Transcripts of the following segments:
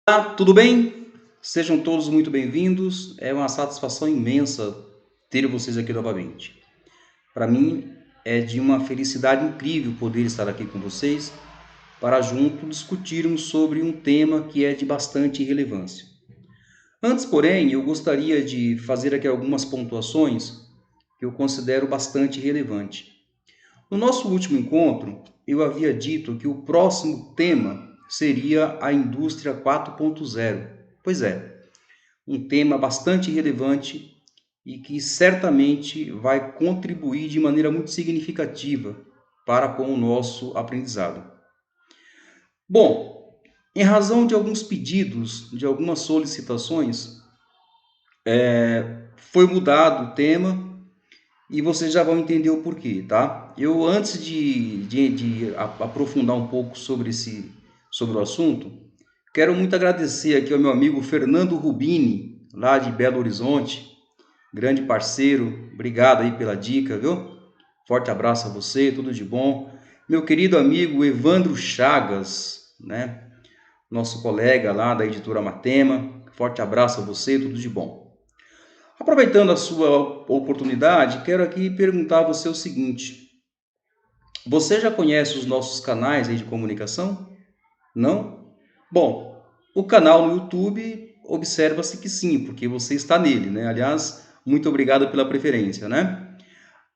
Olá, tudo bem? Sejam todos muito bem-vindos. É uma satisfação imensa ter vocês aqui novamente. Para mim, é de uma felicidade incrível poder estar aqui com vocês para juntos discutirmos sobre um tema que é de bastante relevância. Antes, porém, eu gostaria de fazer aqui algumas pontuações que eu considero bastante relevante. No nosso último encontro, eu havia dito que o próximo tema seria a indústria 4.0. Pois é, um tema bastante relevante e que certamente vai contribuir de maneira muito significativa para com o nosso aprendizado. Bom, em razão de alguns pedidos, de algumas solicitações, foi mudado o tema e vocês já vão entender o porquê, tá? Eu, antes de aprofundar um pouco sobre o assunto, quero muito agradecer aqui ao meu amigo Fernando Rubini, lá de Belo Horizonte, grande parceiro. Obrigado aí pela dica, viu? Forte abraço a você, tudo de bom. Meu querido amigo Evandro Chagas, né? Nosso colega lá da editora Matema. Forte abraço a você, tudo de bom. Aproveitando a sua oportunidade, quero aqui perguntar a você o seguinte: você já conhece os nossos canais aí de comunicação? Não? Bom, o canal no YouTube, observa-se que sim, porque você está nele, né? Aliás, muito obrigado pela preferência, né?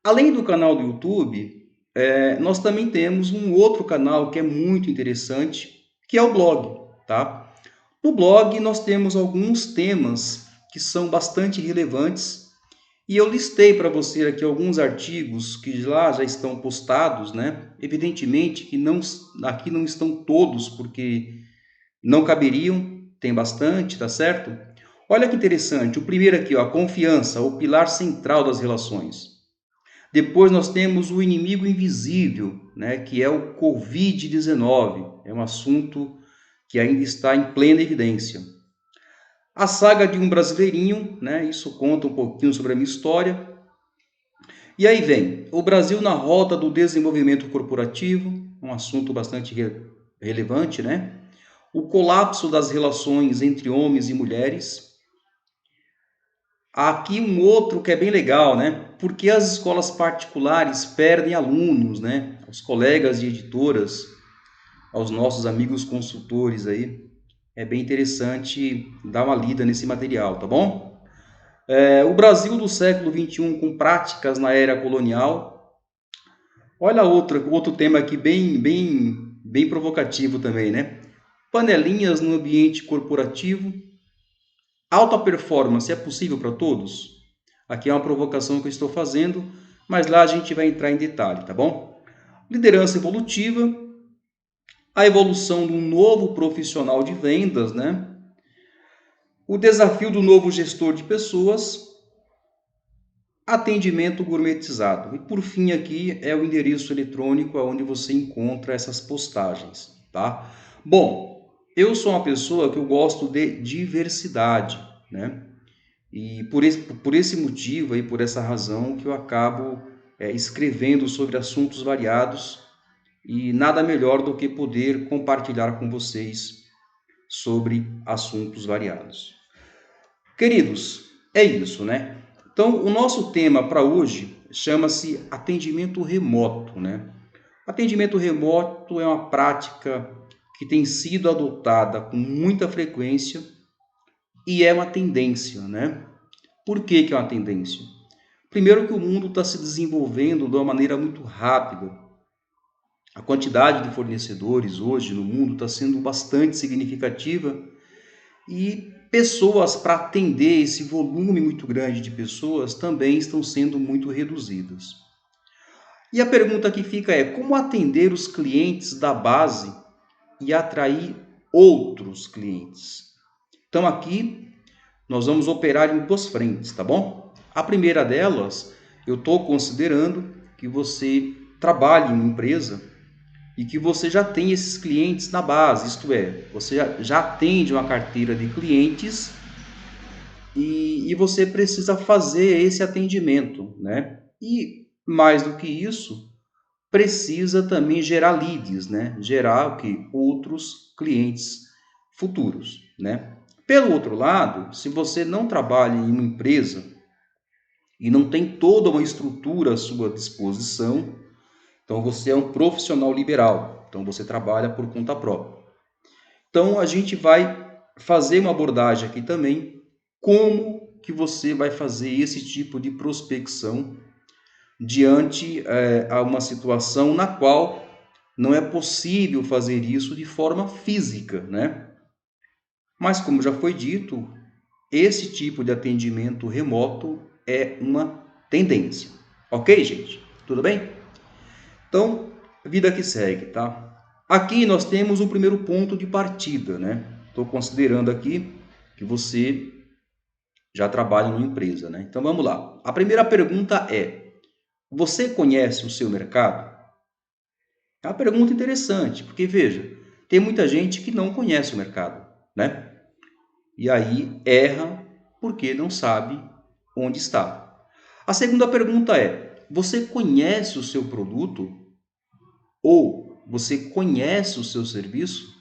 Além do canal do YouTube, nós também temos um outro canal que é muito interessante, que é o blog, tá? No blog nós temos alguns temas que são bastante relevantes e eu listei para você aqui alguns artigos que lá já estão postados, né? Evidentemente que não, aqui não estão todos, porque não caberiam, tem bastante, tá certo? Olha que interessante, o primeiro aqui, ó, a confiança, o pilar central das relações. Depois nós temos o inimigo invisível, né, que é o Covid-19. É um assunto que ainda está em plena evidência. A saga de um brasileirinho, né, isso conta um pouquinho sobre a minha história. E aí vem o Brasil na rota do desenvolvimento corporativo, um assunto bastante relevante, né? O colapso das relações entre homens e mulheres. Aqui um outro que é bem legal, né? Porque as escolas particulares perdem alunos, né? Os colegas de editoras, aos nossos amigos consultores aí. É bem interessante dar uma lida nesse material, tá bom? O Brasil do século XXI com práticas na era colonial. Olha outro tema aqui bem provocativo também, né? Panelinhas no ambiente corporativo. Alta performance é possível para todos? Aqui é uma provocação que eu estou fazendo, mas lá a gente vai entrar em detalhe, tá bom? Liderança evolutiva, a evolução de um novo profissional de vendas, né? O desafio do novo gestor de pessoas, atendimento gourmetizado. E por fim aqui é o endereço eletrônico onde você encontra essas postagens, tá? Bom, eu sou uma pessoa que eu gosto de diversidade, né? E por esse motivo e por essa razão que eu acabo escrevendo sobre assuntos variados e nada melhor do que poder compartilhar com vocês sobre assuntos variados. Queridos, é isso, né? Então, o nosso tema para hoje chama-se atendimento remoto, né? Atendimento remoto é uma prática que tem sido adotada com muita frequência e é uma tendência, né? Por que que é uma tendência? Primeiro que o mundo está se desenvolvendo de uma maneira muito rápida. A quantidade de fornecedores hoje no mundo está sendo bastante significativa e pessoas para atender esse volume muito grande de pessoas também estão sendo muito reduzidas. E a pergunta que fica é: como atender os clientes da base e atrair outros clientes? Então aqui nós vamos operar em duas frentes, tá bom? A primeira delas, eu estou considerando que você trabalhe em uma empresa e que você já tem esses clientes na base, isto é, você já atende uma carteira de clientes e você precisa fazer esse atendimento, né? E mais do que isso, precisa também gerar leads, né? Gerar o que? Outros clientes futuros, né? Pelo outro lado, se você não trabalha em uma empresa e não tem toda uma estrutura à sua disposição, então você é um profissional liberal, então você trabalha por conta própria. Então a gente vai fazer uma abordagem aqui também, como que você vai fazer esse tipo de prospecção diante a uma situação na qual não é possível fazer isso de forma física, né? Mas como já foi dito, esse tipo de atendimento remoto é uma tendência. Ok, gente? Tudo bem? Então, vida que segue, tá? Aqui nós temos o primeiro ponto de partida, né? Estou considerando aqui que você já trabalha numa empresa, né? Então vamos lá. A primeira pergunta é: você conhece o seu mercado? É uma pergunta interessante, porque veja, tem muita gente que não conhece o mercado, né? E aí erra porque não sabe onde está. A segunda pergunta é: você conhece o seu produto ou você conhece o seu serviço?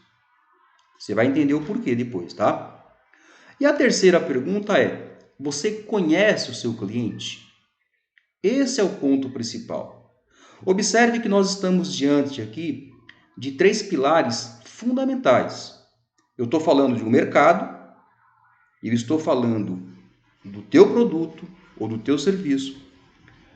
Você vai entender o porquê depois, tá? E a terceira pergunta é: você conhece o seu cliente? Esse é o ponto principal. Observe que nós estamos diante aqui de três pilares fundamentais. Eu estou falando de um mercado, eu estou falando do teu produto ou do teu serviço,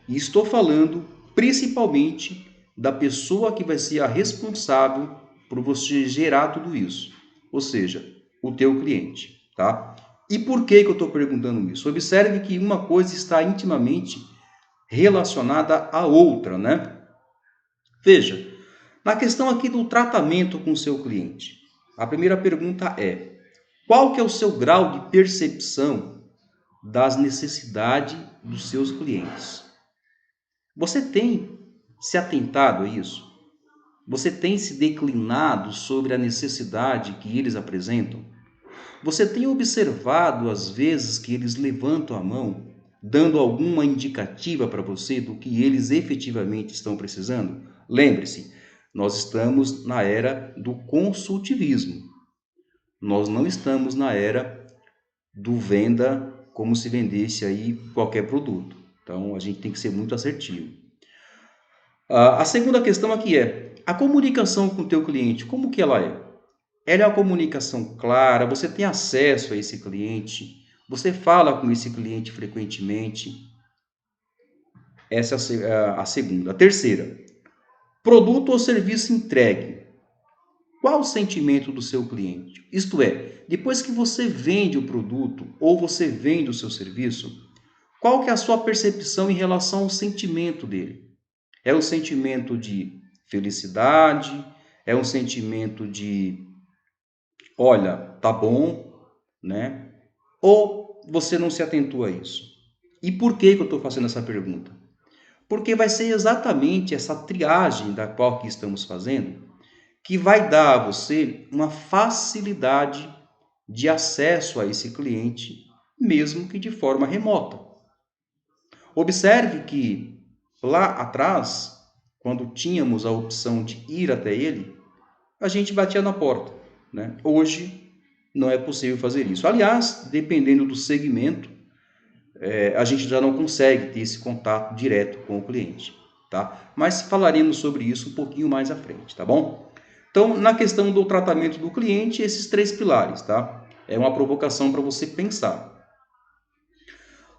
e estou falando principalmente da pessoa que vai ser a responsável por você gerar tudo isso, ou seja, o teu cliente, tá? E por que eu estou perguntando isso? Observe que uma coisa está intimamente relacionada à outra, né? Veja, na questão aqui do tratamento com o seu cliente, a primeira pergunta é: qual que é o seu grau de percepção das necessidades dos seus clientes? Você tem se atentado a isso? Você tem se declinado sobre a necessidade que eles apresentam? Você tem observado as vezes que eles levantam a mão, dando alguma indicativa para você do que eles efetivamente estão precisando? Lembre-se, nós estamos na era do consultivismo. Nós não estamos na era do venda como se vendesse aí qualquer produto. Então a gente tem que ser muito assertivo. A segunda questão aqui é: a comunicação com o teu cliente, como que ela é? Ela é uma comunicação clara, você tem acesso a esse cliente, você fala com esse cliente frequentemente. Essa é a segunda. A terceira: produto ou serviço entregue. Qual o sentimento do seu cliente? Isto é, depois que você vende o produto ou você vende o seu serviço, qual que é a sua percepção em relação ao sentimento dele? É um sentimento de felicidade? É um sentimento de, olha, tá bom, né? Ou você não se atentou a isso? E por que eu estou fazendo essa pergunta? Porque vai ser exatamente essa triagem da qual que estamos fazendo que vai dar a você uma facilidade de acesso a esse cliente, mesmo que de forma remota. Observe que lá atrás, quando tínhamos a opção de ir até ele, a gente batia na porta, né? Hoje não é possível fazer isso. Aliás, dependendo do segmento, a gente já não consegue ter esse contato direto com o cliente, tá? Mas falaremos sobre isso um pouquinho mais à frente, tá bom? Então, na questão do tratamento do cliente, esses três pilares, tá? É uma provocação para você pensar.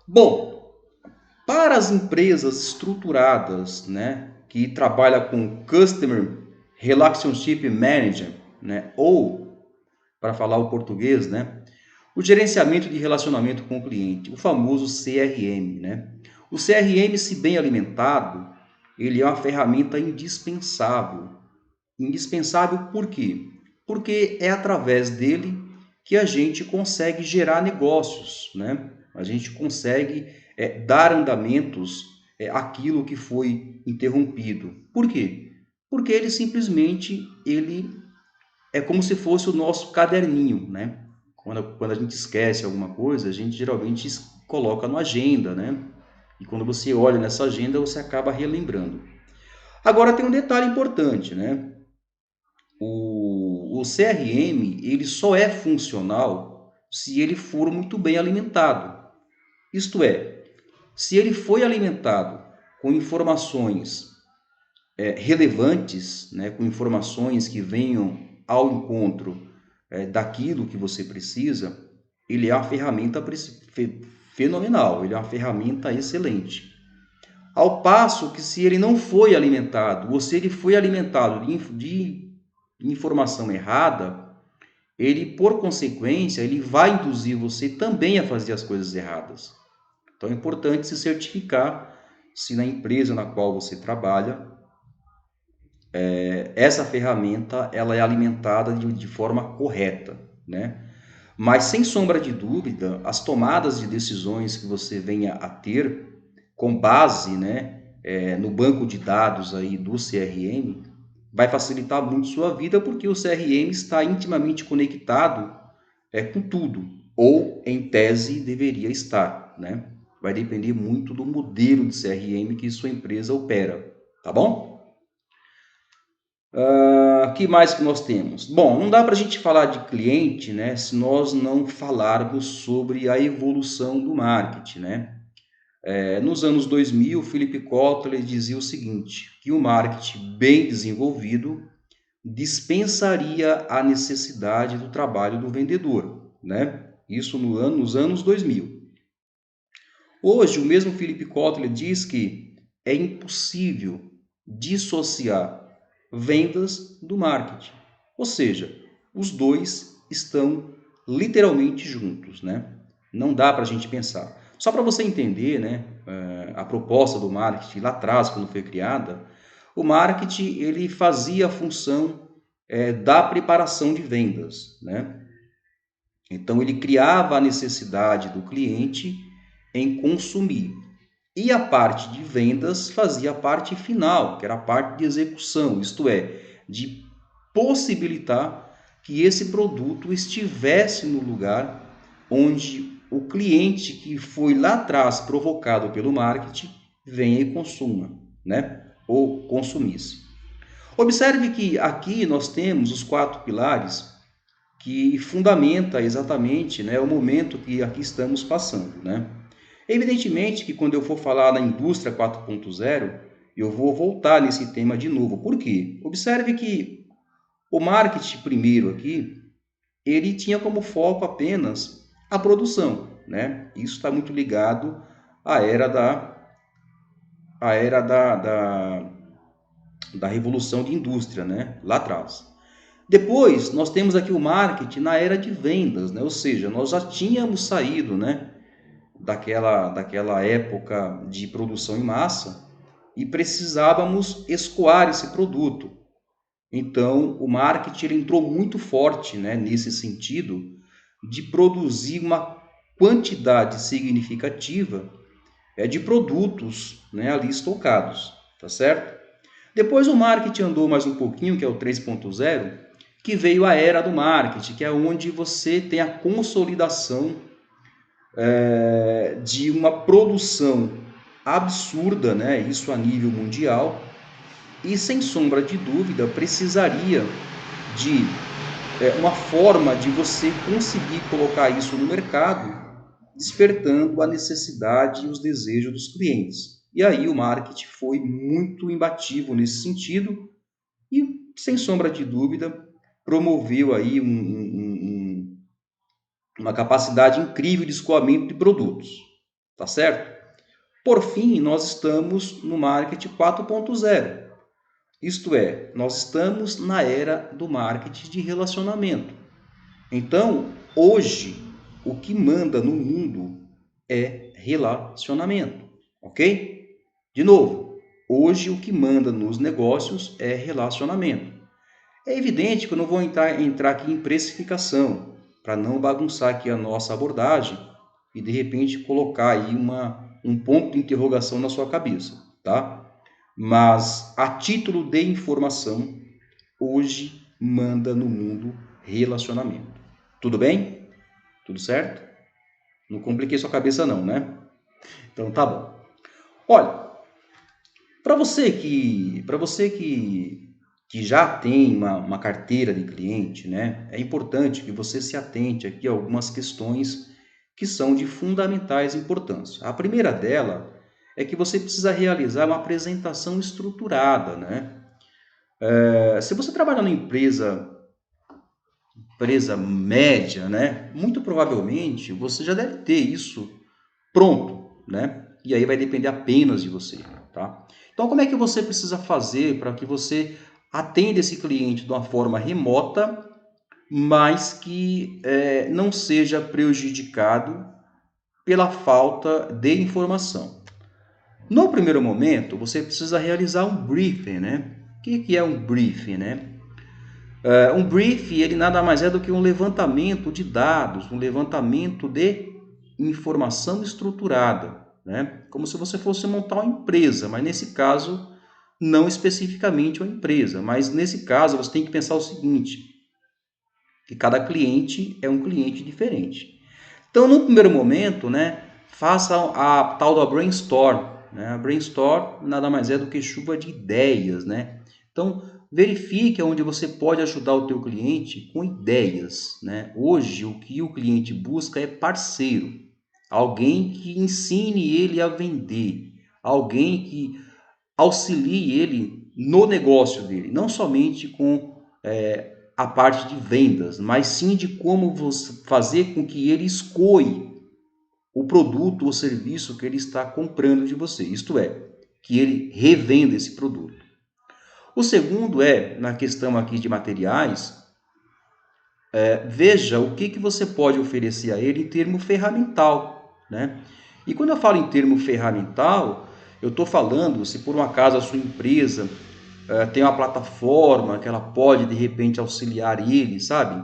Bom, para as empresas estruturadas, né, que trabalham com Customer Relationship Manager, né, ou, para falar o português, né, o gerenciamento de relacionamento com o cliente, o famoso CRM, né? O CRM, se bem alimentado, ele é uma ferramenta indispensável. Indispensável por quê? Porque é através dele que a gente consegue gerar negócios, né? A gente consegue dar andamentos àquilo que foi interrompido. Por quê? Porque ele simplesmente ele é como se fosse o nosso caderninho, né? Quando a gente esquece alguma coisa, a gente geralmente coloca no agenda, né? E quando você olha nessa agenda, você acaba relembrando. Agora tem um detalhe importante, né? O o CRM, ele só é funcional se ele for muito bem alimentado. Isto é, se ele foi alimentado com informações relevantes, né, com informações que venham ao encontro daquilo que você precisa, ele é uma ferramenta fenomenal, ele é uma ferramenta excelente. Ao passo que se ele não foi alimentado, ou se ele foi alimentado de informação errada, ele, por consequência, ele vai induzir você também a fazer as coisas erradas. Então é importante se certificar se na empresa na qual você trabalha, essa ferramenta ela é alimentada de forma correta, né? Mas sem sombra de dúvida, as tomadas de decisões que você venha a ter com base, né, no banco de dados aí do CRM, vai facilitar muito sua vida porque o CRM está intimamente conectado com tudo, ou em tese deveria estar, né? Vai depender muito do modelo de CRM que sua empresa opera, tá bom? Que mais que nós temos? Bom, não dá para a gente falar de cliente, né, se nós não falarmos sobre a evolução do marketing, né? Nos anos 2000, Philip Kotler dizia o seguinte, que o marketing bem desenvolvido dispensaria a necessidade do trabalho do vendedor, né? Isso nos anos 2000. Hoje, o mesmo Philip Kotler diz que é impossível dissociar vendas do marketing. Ou seja, os dois estão literalmente juntos, né? Não dá para a gente pensar. Só para você entender, né, a proposta do marketing lá atrás, quando foi criada, o marketing ele fazia a função da preparação de vendas, né? Então ele criava a necessidade do cliente em consumir. E a parte de vendas fazia a parte final, que era a parte de execução, isto é, de possibilitar que esse produto estivesse no lugar onde o cliente que foi lá atrás provocado pelo marketing venha e consuma, né? Ou consumisse. Observe que aqui nós temos os 4 pilares que fundamenta exatamente, né, o momento que aqui estamos passando, né? Evidentemente que quando eu for falar na indústria 4.0, eu vou voltar nesse tema de novo. Por quê? Observe que o marketing primeiro aqui, ele tinha como foco apenas a produção, né? Isso está muito ligado à era da revolução de indústria, né? Lá atrás. Depois, nós temos aqui o marketing na era de vendas, né? Ou seja, nós já tínhamos saído, né, daquela época de produção em massa e precisávamos escoar esse produto. Então, o marketing ele entrou muito forte, né, nesse sentido de produzir uma quantidade significativa de produtos, né, ali estocados, tá certo? Depois o marketing andou mais um pouquinho, que é o 3.0, que veio a era do marketing, que é onde você tem a consolidação de uma produção absurda, né? Isso a nível mundial, e sem sombra de dúvida precisaria de uma forma de você conseguir colocar isso no mercado, despertando a necessidade e os desejos dos clientes. E aí o marketing foi muito embativo nesse sentido e, sem sombra de dúvida, promoveu aí uma capacidade incrível de escoamento de produtos, tá certo? Por fim, nós estamos no marketing 4.0. Isto é, nós estamos na era do marketing de relacionamento. Então, hoje, o que manda no mundo é relacionamento, ok? De novo, hoje o que manda nos negócios é relacionamento. É evidente que eu não vou entrar aqui em precificação, para não bagunçar aqui a nossa abordagem e de repente colocar aí um ponto de interrogação na sua cabeça, tá? Mas a título de informação, hoje manda no mundo relacionamento. Tudo bem? Tudo certo? Não compliquei sua cabeça não, né? Então tá bom. Olha, para você que que já tem uma carteira de cliente, né, é importante que você se atente aqui a algumas questões que são de fundamentais importância. A primeira dela é que você precisa realizar uma apresentação estruturada, né? Se você trabalha numa empresa média, né, muito provavelmente você já deve ter isso pronto, né? E aí vai depender apenas de você, tá? Então, como é que você precisa fazer para que você atenda esse cliente de uma forma remota, mas que não seja prejudicado pela falta de informação? No primeiro momento, você precisa realizar um briefing, né? O que é um briefing, né? Um briefing, ele nada mais é do que um levantamento de dados, um levantamento de informação estruturada, né? Como se você fosse montar uma empresa, mas nesse caso, não especificamente uma empresa, mas nesse caso você tem que pensar o seguinte, que cada cliente é um cliente diferente. Então, no primeiro momento, né, faça a tal da brainstorm, né? A brainstorm nada mais é do que chuva de ideias, né? Então, verifique onde você pode ajudar o teu cliente com ideias, né? Hoje, o que o cliente busca é parceiro, alguém que ensine ele a vender, alguém que auxilie ele no negócio dele, não somente com a parte de vendas, mas sim de como você fazer com que ele escolha o produto ou serviço que ele está comprando de você, isto é, que ele revenda esse produto. O segundo é, na questão aqui de materiais, veja o que você pode oferecer a ele em termo ferramental, né? E quando eu falo em termo ferramental, eu estou falando, se por um acaso a sua empresa tem uma plataforma que ela pode de repente auxiliar ele, sabe?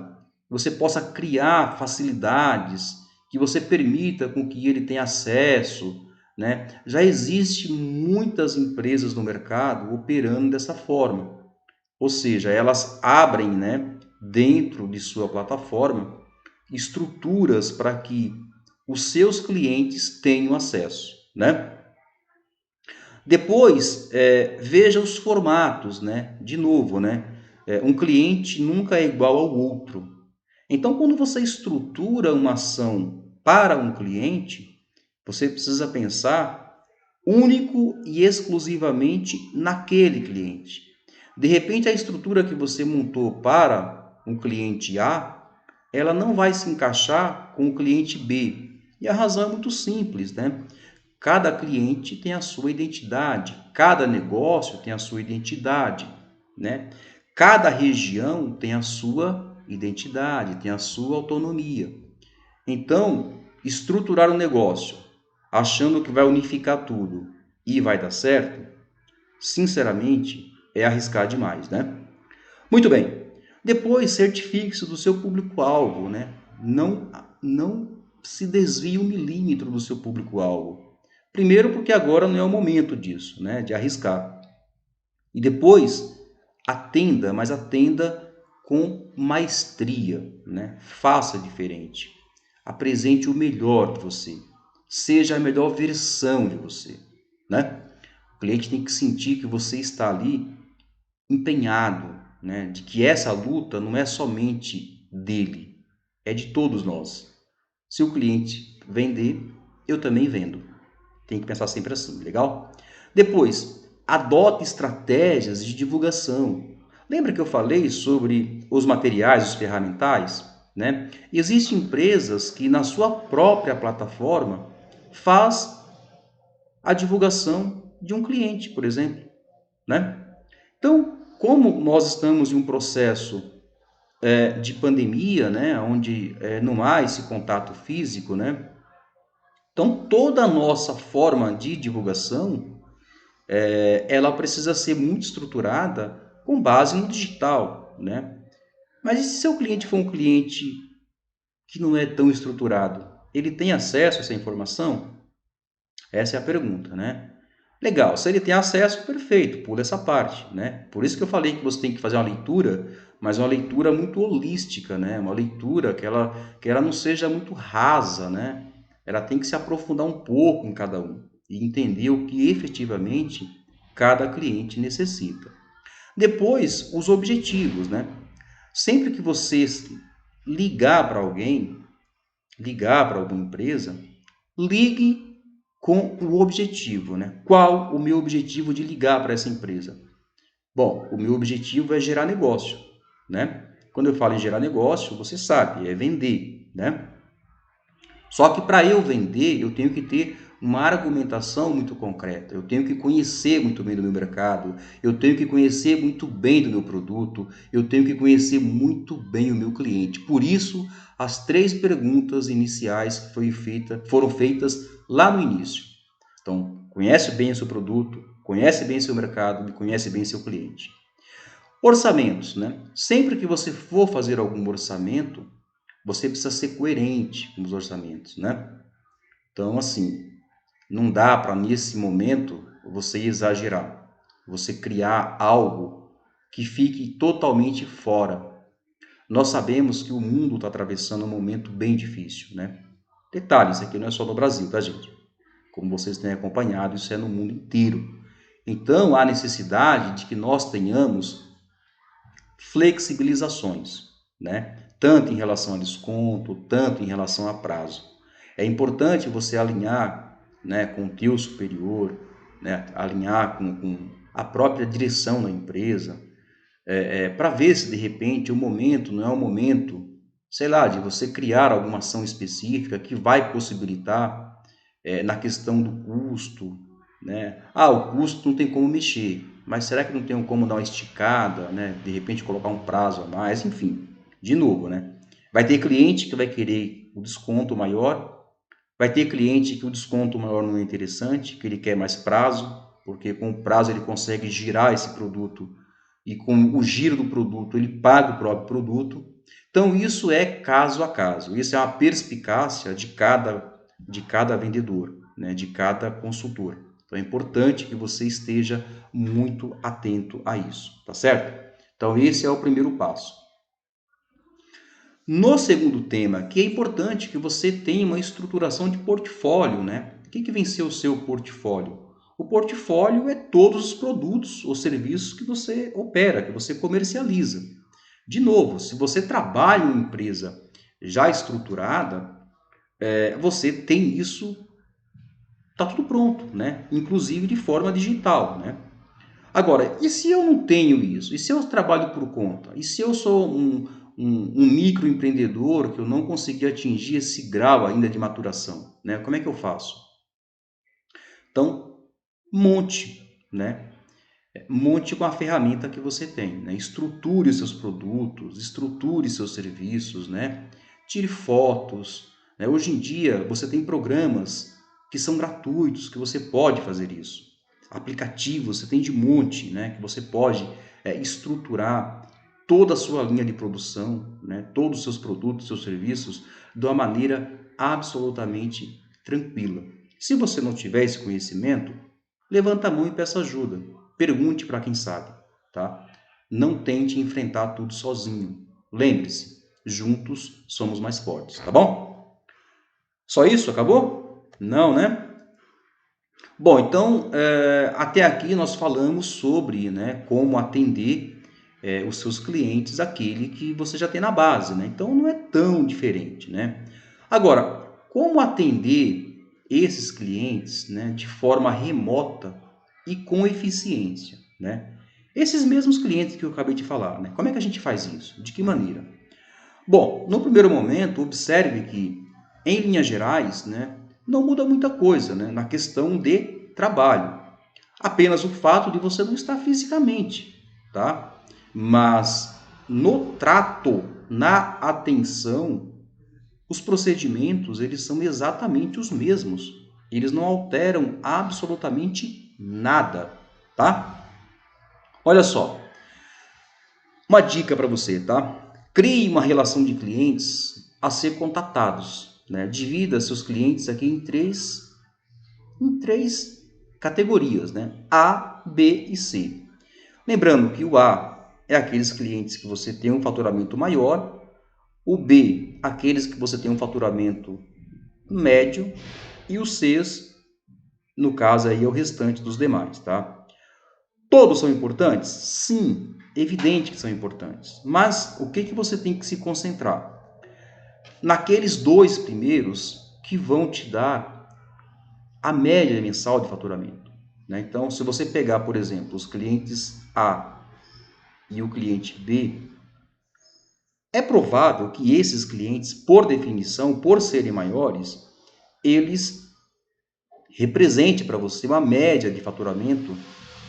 Você possa criar facilidades que você permita com que ele tenha acesso, né? Já existe muitas empresas no mercado operando dessa forma. Ou seja, elas abrem, né, dentro de sua plataforma estruturas para que os seus clientes tenham acesso, né? Depois, veja os formatos, né? De novo, né? Um cliente nunca é igual ao outro. Então, quando você estrutura uma ação para um cliente, você precisa pensar único e exclusivamente naquele cliente. De repente, a estrutura que você montou para um cliente A, ela não vai se encaixar com o cliente B. E a razão é muito simples, né? Cada cliente tem a sua identidade, cada negócio tem a sua identidade, né? Cada região tem a sua identidade, tem a sua autonomia. Então, estruturar um negócio achando que vai unificar tudo e vai dar certo, sinceramente, é arriscar demais, né? Muito bem. Depois, certifique-se do seu público-alvo, né? Não se desvie um milímetro do seu público-alvo. Primeiro, porque agora não é o momento disso, né? De arriscar. E depois, atenda, mas atenda com maestria, né? Faça diferente. Apresente o melhor de você. Seja a melhor versão de você, né? O cliente tem que sentir que você está ali empenhado, né? De que essa luta não é somente dele, é de todos nós. Se o cliente vender, eu também vendo. Tem que pensar sempre assim, legal? Depois, adote estratégias de divulgação. Lembra que eu falei sobre os materiais, os ferramentais, né? Existem empresas que na sua própria plataforma faz a divulgação de um cliente, por exemplo, né? Então, como nós estamos em um processo de pandemia, né, onde não há esse contato físico, né? Então, toda a nossa forma de divulgação ela precisa ser muito estruturada com base no digital, né? Mas e se seu cliente for um cliente que não é tão estruturado? Ele tem acesso a essa informação? Essa é a pergunta, né? Legal, se ele tem acesso, perfeito, pula essa parte, né? Por isso que eu falei que você tem que fazer uma leitura, mas uma leitura muito holística, né? Uma leitura que ela não seja muito rasa, né? Ela tem que se aprofundar um pouco em cada um e entender o que efetivamente cada cliente necessita. Depois, os objetivos, né? Sempre que você ligar para alguém, ligar para alguma empresa, ligue com o objetivo, né? Qual o meu objetivo de ligar para essa empresa? Bom, o meu objetivo é gerar negócio, né? Quando eu falo em gerar negócio, você sabe, é vender, né? Só que para eu vender, eu tenho que ter uma argumentação muito concreta. Eu tenho que conhecer muito bem do meu mercado, eu tenho que conhecer muito bem do meu produto, eu tenho que conhecer muito bem o meu cliente. Por isso, as 3 perguntas iniciais que foram feitas lá no início. Então, conhece bem o seu produto, conhece bem seu mercado e conhece bem seu cliente. Orçamentos, né? Sempre que você for fazer algum orçamento, você precisa ser coerente com os orçamentos, né? Então, assim, não dá para, nesse momento, você exagerar. Você criar algo que fique totalmente fora. Nós sabemos que o mundo está atravessando um momento bem difícil, né? Detalhe, isso aqui não é só no Brasil, tá, gente? Como vocês têm acompanhado, isso é no mundo inteiro. Então, há necessidade de que nós tenhamos flexibilizações, né? Tanto em relação a desconto, tanto em relação a prazo. É importante você alinhar, né, com o teu superior, né, alinhar com a própria direção da empresa, para ver se de repente o momento não é o momento, sei lá, de você criar alguma ação específica que vai possibilitar na questão do custo, né? Ah, o custo não tem como mexer, mas será que não tem como dar uma esticada, né? De repente colocar um prazo a mais, enfim. De novo, né? Vai ter cliente que vai querer o desconto maior, vai ter cliente que o desconto maior não é interessante, que ele quer mais prazo, porque com o prazo ele consegue girar esse produto e com o giro do produto ele paga o próprio produto. Então isso é caso a caso, isso é uma perspicácia de cada vendedor, né, de cada consultor. Então é importante que você esteja muito atento a isso, tá certo? Então esse é o primeiro passo. No segundo tema, que é importante que você tenha uma estruturação de portfólio, né? O que vem ser o seu portfólio? O portfólio é todos os produtos ou serviços que você opera, que você comercializa. De novo, se você trabalha em uma empresa já estruturada, você tem isso, tá tudo pronto, né? Inclusive de forma digital, né? Agora, e se eu não tenho isso? E se eu trabalho por conta? E se eu sou um microempreendedor que eu não consegui atingir esse grau ainda de maturação, né? Como é que eu faço? Então, monte, né? Monte com a ferramenta que você tem, né? Estruture os seus produtos, estruture seus serviços, né? Tire fotos, né? Hoje em dia você tem programas que são gratuitos, que você pode fazer isso. Aplicativos, você tem de monte, né? Que você pode estruturar toda a sua linha de produção, né? Todos os seus produtos, seus serviços, de uma maneira absolutamente tranquila. Se você não tiver esse conhecimento, levanta a mão e peça ajuda. Pergunte para quem sabe, tá? Não tente enfrentar tudo sozinho. Lembre-se, juntos somos mais fortes, tá bom? Só isso? Acabou? Não, né? Bom, então, até aqui nós falamos sobre, né, como atender os seus clientes, aquele que você já tem na base, né? Então, não é tão diferente, né? Agora, como atender esses clientes, né, de forma remota e com eficiência, né? Esses mesmos clientes que eu acabei de falar, né? Como é que a gente faz isso? De que maneira? Bom, no primeiro momento, observe que, em linhas gerais, né, não muda muita coisa, né, na questão de trabalho. Apenas o fato de você não estar fisicamente, tá? Mas no trato, na atenção, os procedimentos, eles são exatamente os mesmos. Eles não alteram absolutamente nada, tá? Olha só, uma dica para você, tá? Crie uma relação de clientes a ser contatados, né? Divida seus clientes aqui em três categorias, né? A, B e C. Lembrando que o A é aqueles clientes que você tem um faturamento maior, o B, aqueles que você tem um faturamento médio, e o C, no caso aí, é o restante dos demais, tá? Todos são importantes? Sim, evidente que são importantes. Mas o que você tem que se concentrar? Naqueles dois primeiros que vão te dar a média mensal de faturamento, né? Então, se você pegar, por exemplo, os clientes A e o cliente B, é provável que esses clientes, por definição, por serem maiores, eles representem para você uma média de faturamento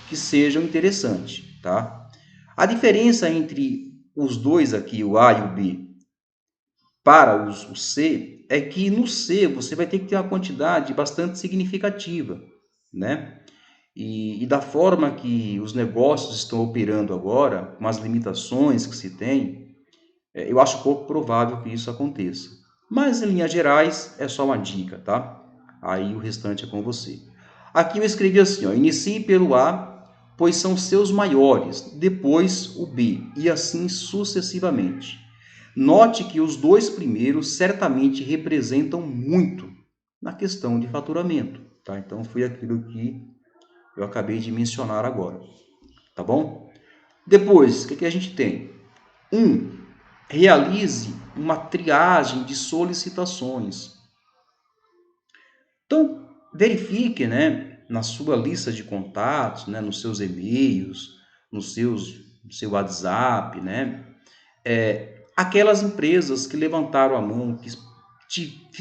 que seja interessante, tá? A diferença entre os dois aqui, o A e o B, para o C, é que no C você vai ter que ter uma quantidade bastante significativa, né? E da forma que os negócios estão operando agora, com as limitações que se tem, eu acho pouco provável que isso aconteça. Mas, em linhas gerais, é só uma dica, tá? Aí o restante é com você. Aqui eu escrevi assim, ó, inicie pelo A, pois são seus maiores, depois o B, e assim sucessivamente. Note que os dois primeiros certamente representam muito na questão de faturamento, tá? Então, foi aquilo que eu acabei de mencionar agora, tá bom? Depois, o que a gente tem? Realize uma triagem de solicitações. Então, verifique, né, na sua lista de contatos, né, nos seus e-mails, no seu WhatsApp, né, aquelas empresas que levantaram a mão, que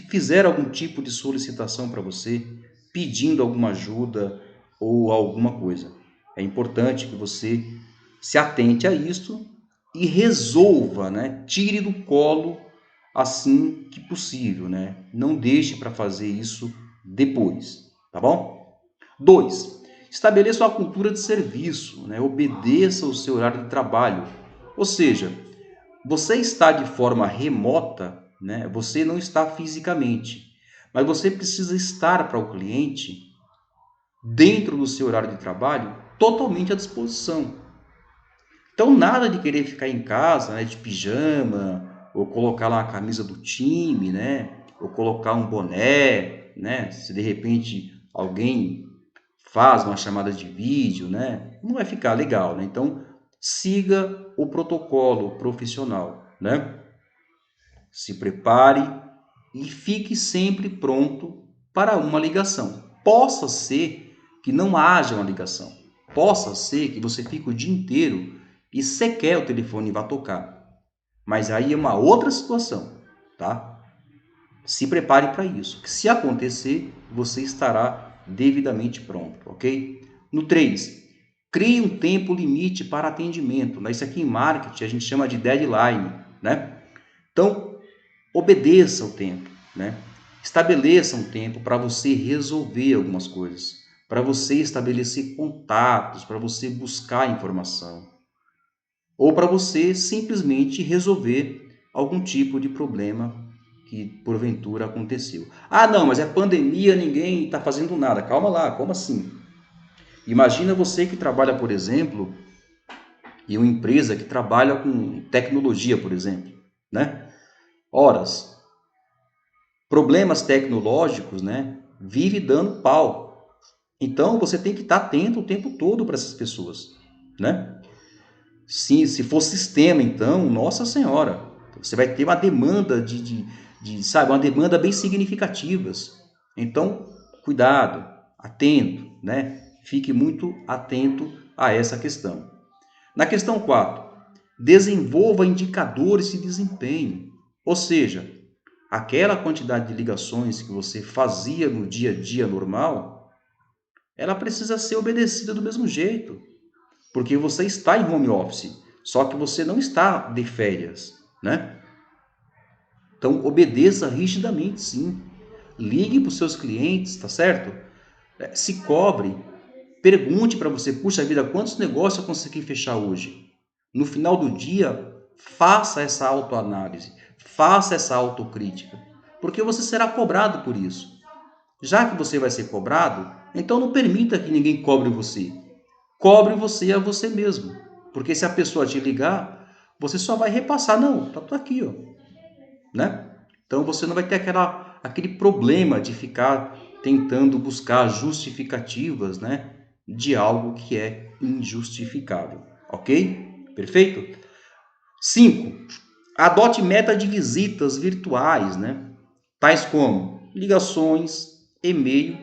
fizeram algum tipo de solicitação para você, pedindo alguma ajuda ou alguma coisa. É importante que você se atente a isto e resolva, né? Tire do colo assim que possível, né? Não deixe para fazer isso depois, tá bom? 2. Estabeleça uma cultura de serviço, né? Obedeça o seu horário de trabalho. Ou seja, você está de forma remota, né? Você não está fisicamente, mas você precisa estar para o cliente dentro do seu horário de trabalho totalmente à disposição. Então, nada de querer ficar em casa, né, de pijama, ou colocar lá a camisa do time, né, ou colocar um boné, né, se de repente alguém faz uma chamada de vídeo, né, não vai ficar legal, né? Então, siga o protocolo profissional, né? Se prepare e fique sempre pronto para uma ligação. Possa ser que não haja uma ligação. Possa ser que você fique o dia inteiro e sequer o telefone vá tocar. Mas aí é uma outra situação, tá? Se prepare para isso. Que se acontecer, você estará devidamente pronto, ok? No 3, crie um tempo limite para atendimento. Isso aqui em marketing a gente chama de deadline, né? Então, obedeça o tempo, né? Estabeleça um tempo para você resolver algumas coisas, para você estabelecer contatos, para você buscar informação, ou para você simplesmente resolver algum tipo de problema que porventura aconteceu. Ah, não, mas é pandemia, ninguém está fazendo nada. Calma lá, como assim? Imagina você que trabalha, por exemplo, em uma empresa que trabalha com tecnologia, por exemplo, né? Horas, problemas tecnológicos, né, vive dando pau. Então você tem que estar atento o tempo todo para essas pessoas, né? Se for sistema, então, nossa senhora, você vai ter uma demanda sabe, uma demanda bem significativas. Então, cuidado, atento, né? Fique muito atento a essa questão. Na questão 4, desenvolva indicadores de desempenho. Ou seja, aquela quantidade de ligações que você fazia no dia a dia normal, ela precisa ser obedecida do mesmo jeito, porque você está em home office, só que você não está de férias, né? Então obedeça rigidamente, sim. Ligue para os seus clientes, tá certo? Se cobre, pergunte para você, puxa vida, quantos negócios eu consegui fechar hoje? No final do dia, faça essa autoanálise, faça essa autocrítica, porque você será cobrado por isso. Já que você vai ser cobrado, então não permita que ninguém cobre você. Cobre você a você mesmo. Porque se a pessoa te ligar, você só vai repassar, não, tá tudo aqui, ó, né? Então você não vai ter aquele problema de ficar tentando buscar justificativas, né? de algo que é injustificável, ok? Perfeito? 5. Adote meta de visitas virtuais, né? Tais como ligações, e-mail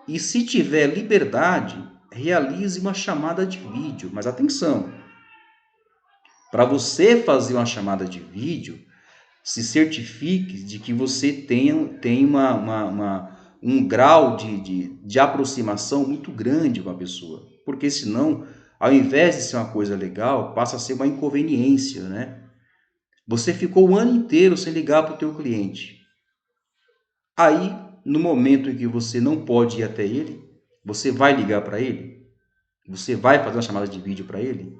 e, se tiver liberdade, realize uma chamada de vídeo. Mas atenção, para você fazer uma chamada de vídeo, se certifique de que você tem um grau de aproximação muito grande com a pessoa. Porque senão, ao invés de ser uma coisa legal, passa a ser uma inconveniência, né? Você ficou o ano inteiro sem ligar para o teu cliente. Aí, no momento em que você não pode ir até ele, você vai ligar para ele? Você vai fazer uma chamada de vídeo para ele?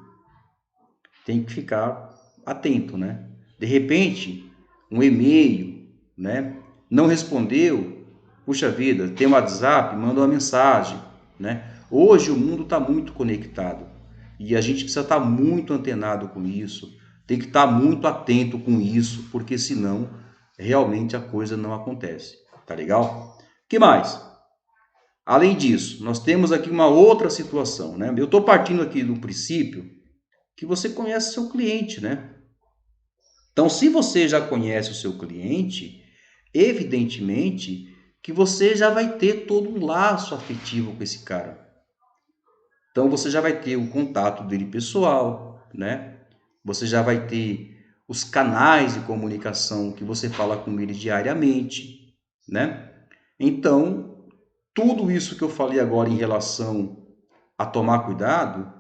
Tem que ficar atento, né? De repente, um e-mail, né? Não respondeu, puxa vida, tem um WhatsApp, manda uma mensagem, né? Hoje o mundo está muito conectado e a gente precisa estar muito antenado com isso, tem que estar muito atento com isso, porque senão realmente a coisa não acontece, tá legal? Que mais? Além disso, nós temos aqui uma outra situação, né? Eu estou partindo aqui do princípio que você conhece seu cliente, né? Então, se você já conhece o seu cliente, evidentemente que você já vai ter todo um laço afetivo com esse cara. Então, você já vai ter o contato dele pessoal, né? Você já vai ter os canais de comunicação que você fala com ele diariamente, né? Então, tudo isso que eu falei agora em relação a tomar cuidado,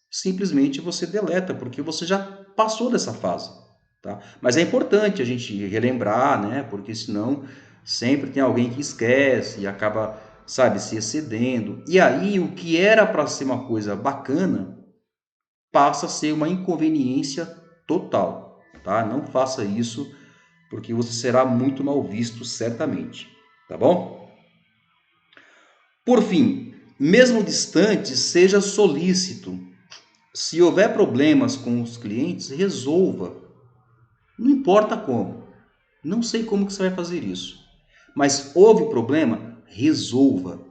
simplesmente você deleta, porque você já passou dessa fase, tá? Mas é importante a gente relembrar, né? Porque senão sempre tem alguém que esquece e acaba, sabe, se excedendo. E aí o que era para ser uma coisa bacana passa a ser uma inconveniência total, tá? Não faça isso, porque você será muito mal visto certamente, tá bom? Por fim, mesmo distante, seja solícito. Se houver problemas com os clientes, resolva. Não importa como. Não sei como que você vai fazer isso. Mas houve problema? Resolva.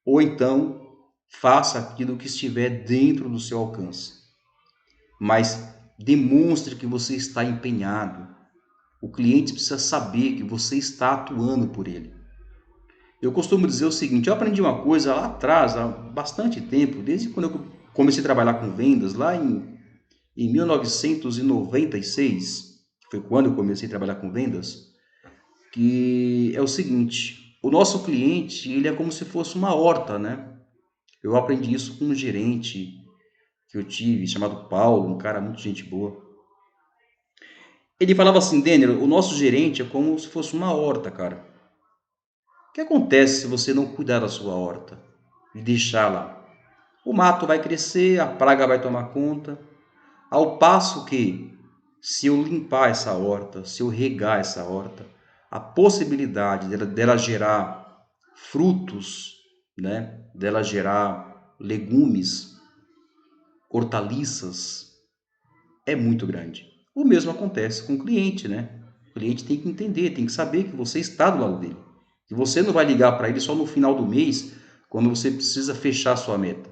Ou então, faça aquilo que estiver dentro do seu alcance. Mas demonstre que você está empenhado. O cliente precisa saber que você está atuando por ele. Eu costumo dizer o seguinte, eu aprendi uma coisa lá atrás, há bastante tempo, desde quando eu comecei a trabalhar com vendas, lá em 1996, foi quando eu comecei a trabalhar com vendas, que é o seguinte, o nosso cliente, ele é como se fosse uma horta, né? Eu aprendi isso com um gerente que eu tive, chamado Paulo, um cara muito gente boa. Ele falava assim, Denner, o nosso gerente é como se fosse uma horta, cara. O que acontece se você não cuidar da sua horta e deixar lá? O mato vai crescer, a praga vai tomar conta, ao passo que, se eu limpar essa horta, se eu regar essa horta, a possibilidade dela gerar frutos, né? Dela gerar legumes, hortaliças, é muito grande. O mesmo acontece com o cliente, né? O cliente tem que entender, tem que saber que você está do lado dele. Que você não vai ligar para ele só no final do mês, quando você precisa fechar a sua meta,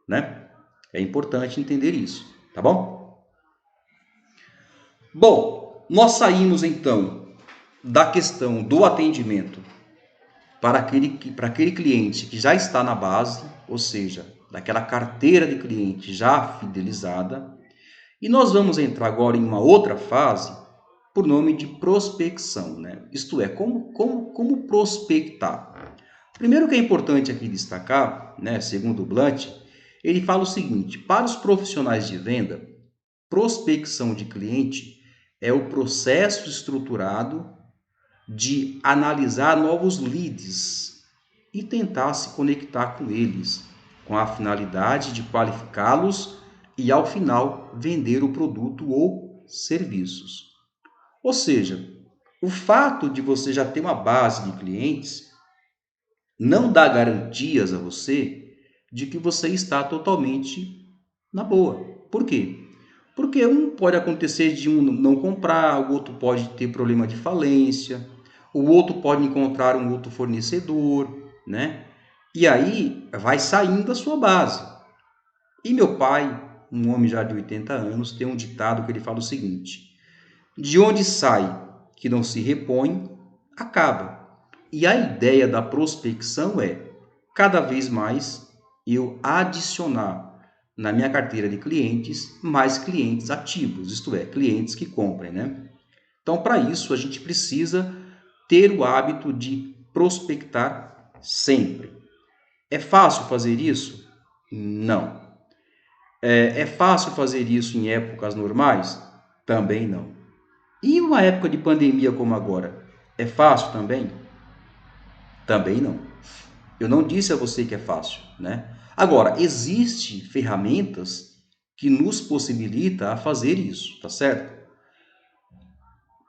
né? É importante entender isso, tá bom? Bom, nós saímos então da questão do atendimento para aquele cliente que já está na base, ou seja, daquela carteira de cliente já fidelizada, e nós vamos entrar agora em uma outra fase por nome de prospecção, né? Isto é, como prospectar. Primeiro que é importante aqui destacar, né, segundo o Blunt, ele fala o seguinte, para os profissionais de venda, prospecção de cliente é o processo estruturado de analisar novos leads e tentar se conectar com eles, com a finalidade de qualificá-los e, ao final, vender o produto ou serviços. Ou seja, o fato de você já ter uma base de clientes não dá garantias a você de que você está totalmente na boa. Por quê? Porque um pode acontecer de um não comprar, o outro pode ter problema de falência, o outro pode encontrar um outro fornecedor, né? E aí vai saindo a sua base. E meu pai, um homem já de 80 anos, tem um ditado que ele fala o seguinte: de onde sai que não se repõe, acaba. E a ideia da prospecção é, cada vez mais, eu adicionar na minha carteira de clientes mais clientes ativos, isto é, clientes que comprem, né? Então, para isso, a gente precisa ter o hábito de prospectar sempre. É fácil fazer isso? Não. É fácil fazer isso em épocas normais? Também não. E uma época de pandemia como agora? É fácil também? Também não. Eu não disse a você que é fácil, né? Agora, existem ferramentas que nos possibilita a fazer isso, tá certo?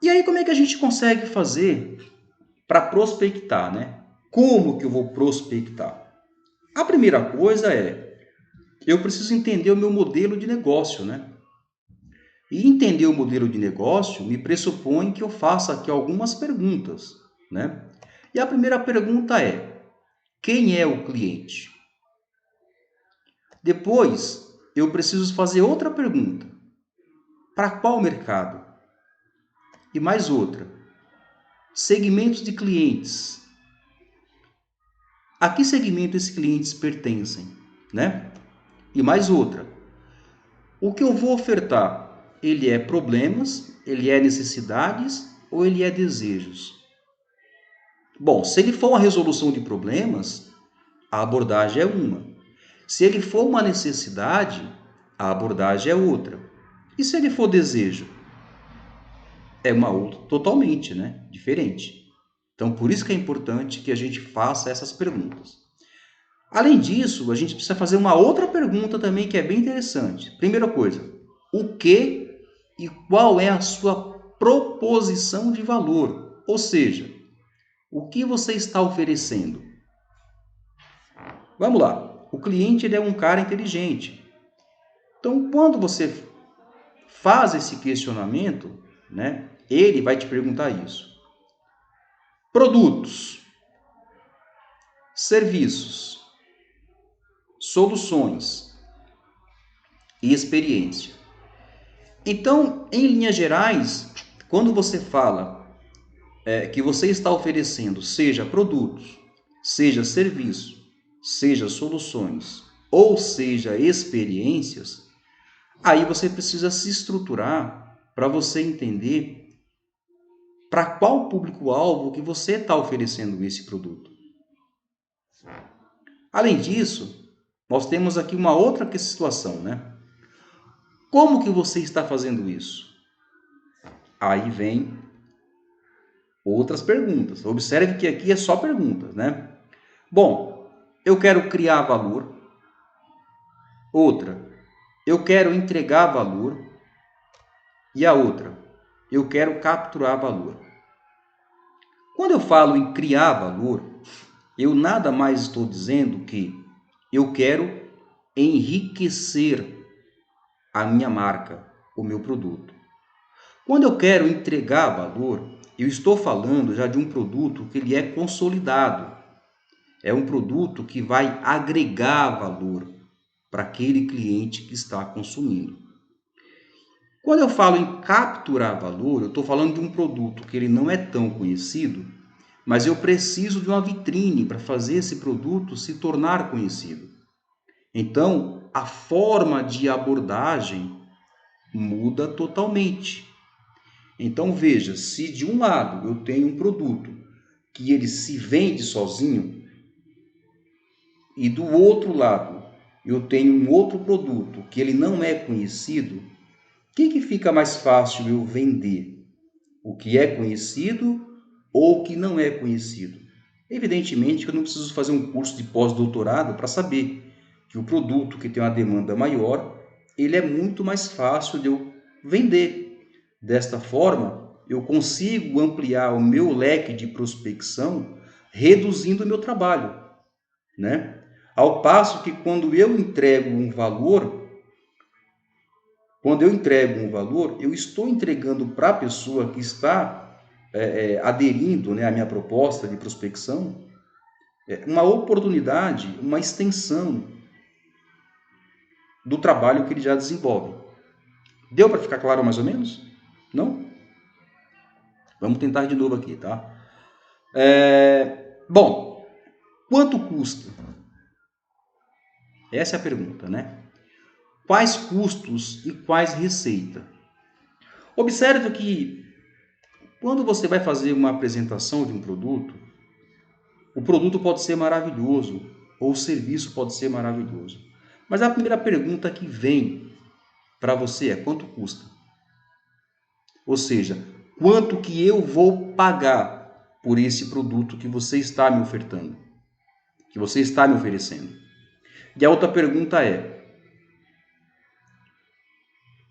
E aí, como é que a gente consegue fazer para prospectar, né? Como que eu vou prospectar? A primeira coisa é, eu preciso entender o meu modelo de negócio, né? E entender o modelo de negócio me pressupõe que eu faça aqui algumas perguntas, né? E a primeira pergunta é: quem é o cliente? Depois, eu preciso fazer outra pergunta: para qual mercado? E mais outra: segmentos de clientes. A que segmento esses clientes pertencem, né? E mais outra: o que eu vou ofertar? Ele é problemas, ele é necessidades ou ele é desejos? Bom, se ele for uma resolução de problemas, a abordagem é uma. Se ele for uma necessidade, a abordagem é outra. E se ele for desejo? É uma outra totalmente, né? Diferente. Então, por isso que é importante que a gente faça essas perguntas. Além disso, a gente precisa fazer uma outra pergunta também que é bem interessante. Primeira coisa, o que e qual é a sua proposição de valor? Ou seja, o que você está oferecendo? Vamos lá. O cliente ele é um cara inteligente. Então, quando você faz esse questionamento, né, ele vai te perguntar isso. Produtos, serviços, soluções e experiência. Então, em linhas gerais, quando você fala que você está oferecendo, seja produtos, seja serviço, seja soluções, ou seja experiências, aí você precisa se estruturar para você entender para qual público-alvo que você está oferecendo esse produto. Além disso, nós temos aqui uma outra situação, né? Como que você está fazendo isso? Aí vem outras perguntas. Observe que aqui é só perguntas, né? Bom, eu quero criar valor. Outra, eu quero entregar valor. E a outra, eu quero capturar valor. Quando eu falo em criar valor, eu nada mais estou dizendo que eu quero enriquecer a minha marca, o meu produto. Quando eu quero entregar valor, eu estou falando já de um produto que ele é consolidado. É um produto que vai agregar valor para aquele cliente que está consumindo. Quando eu falo em capturar valor, eu estou falando de um produto que ele não é tão conhecido, mas eu preciso de uma vitrine para fazer esse produto se tornar conhecido. Então, a forma de abordagem muda totalmente. Então, veja, se de um lado eu tenho um produto que ele se vende sozinho, e do outro lado eu tenho um outro produto que ele não é conhecido, o que fica mais fácil eu vender? O que é conhecido ou o que não é conhecido? Evidentemente que eu não preciso fazer um curso de pós-doutorado para saber que o produto que tem uma demanda maior, ele é muito mais fácil de eu vender. Desta forma, eu consigo ampliar o meu leque de prospecção, reduzindo o meu trabalho, né? Ao passo que quando eu entrego um valor, eu estou entregando para a pessoa que está aderindo, né, à minha proposta de prospecção uma oportunidade, uma extensão do trabalho que ele já desenvolve. Deu para ficar claro mais ou menos? Não? Vamos tentar de novo aqui, tá? Bom, quanto custa? Essa é a pergunta, né? Quais custos e quais receita? Observe que quando você vai fazer uma apresentação de um produto, o produto pode ser maravilhoso ou o serviço pode ser maravilhoso. Mas a primeira pergunta que vem para você é quanto custa? Ou seja, quanto que eu vou pagar por esse produto que você está me ofertando, que você está me oferecendo? E a outra pergunta é,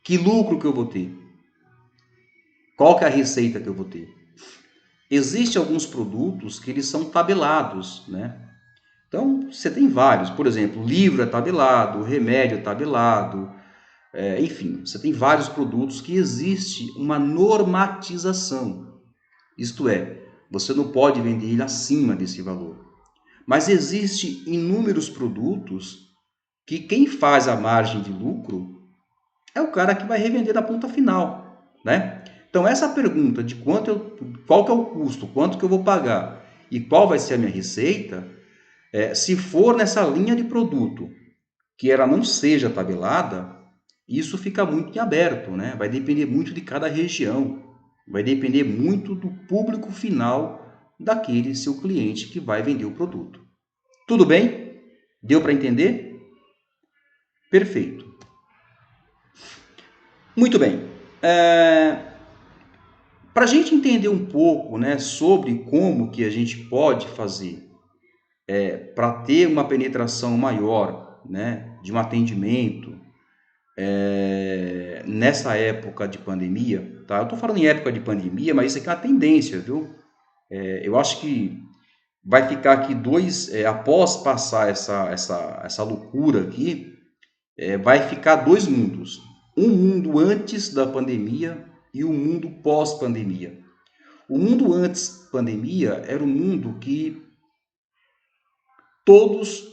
que lucro que eu vou ter? Qual que é a receita que eu vou ter? Existem alguns produtos que eles são tabelados, né? Então, você tem vários. Por exemplo, livro é tabelado, remédio é tabelado, enfim, você tem vários produtos que existe uma normatização. Isto é, você não pode vender ele acima desse valor. Mas existe inúmeros produtos que quem faz a margem de lucro é o cara que vai revender na ponta final, né? Então essa pergunta de qual que é o custo, quanto que eu vou pagar e qual vai ser a minha receita, se for nessa linha de produto que ela não seja tabelada, isso fica muito em aberto, né? Vai depender muito de cada região, vai depender muito do público final daquele seu cliente que vai vender o produto. Tudo bem? Deu para entender? Perfeito. Muito bem. Para a gente entender um pouco, né, sobre como que a gente pode fazer para ter uma penetração maior, né, de um atendimento nessa época de pandemia, tá? Eu estou falando em época de pandemia, mas isso aqui é uma tendência, viu? Eu acho que vai ficar aqui após passar essa loucura aqui, vai ficar dois mundos. Um mundo antes da pandemia e um mundo pós-pandemia. O mundo antes pandemia era um mundo que todos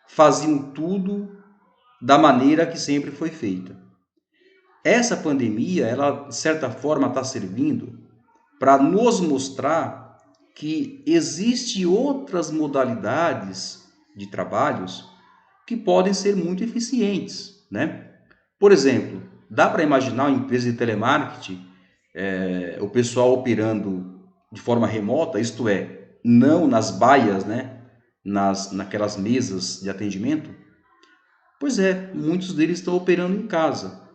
faziam tudo da maneira que sempre foi feita. Essa pandemia, ela de certa forma está servindo para nos mostrar que existem outras modalidades de trabalhos que podem ser muito eficientes, né? Por exemplo, dá para imaginar uma empresa de telemarketing, o pessoal operando de forma remota, isto é, não nas baias, né? Naquelas mesas de atendimento? Pois é, muitos deles estão operando em casa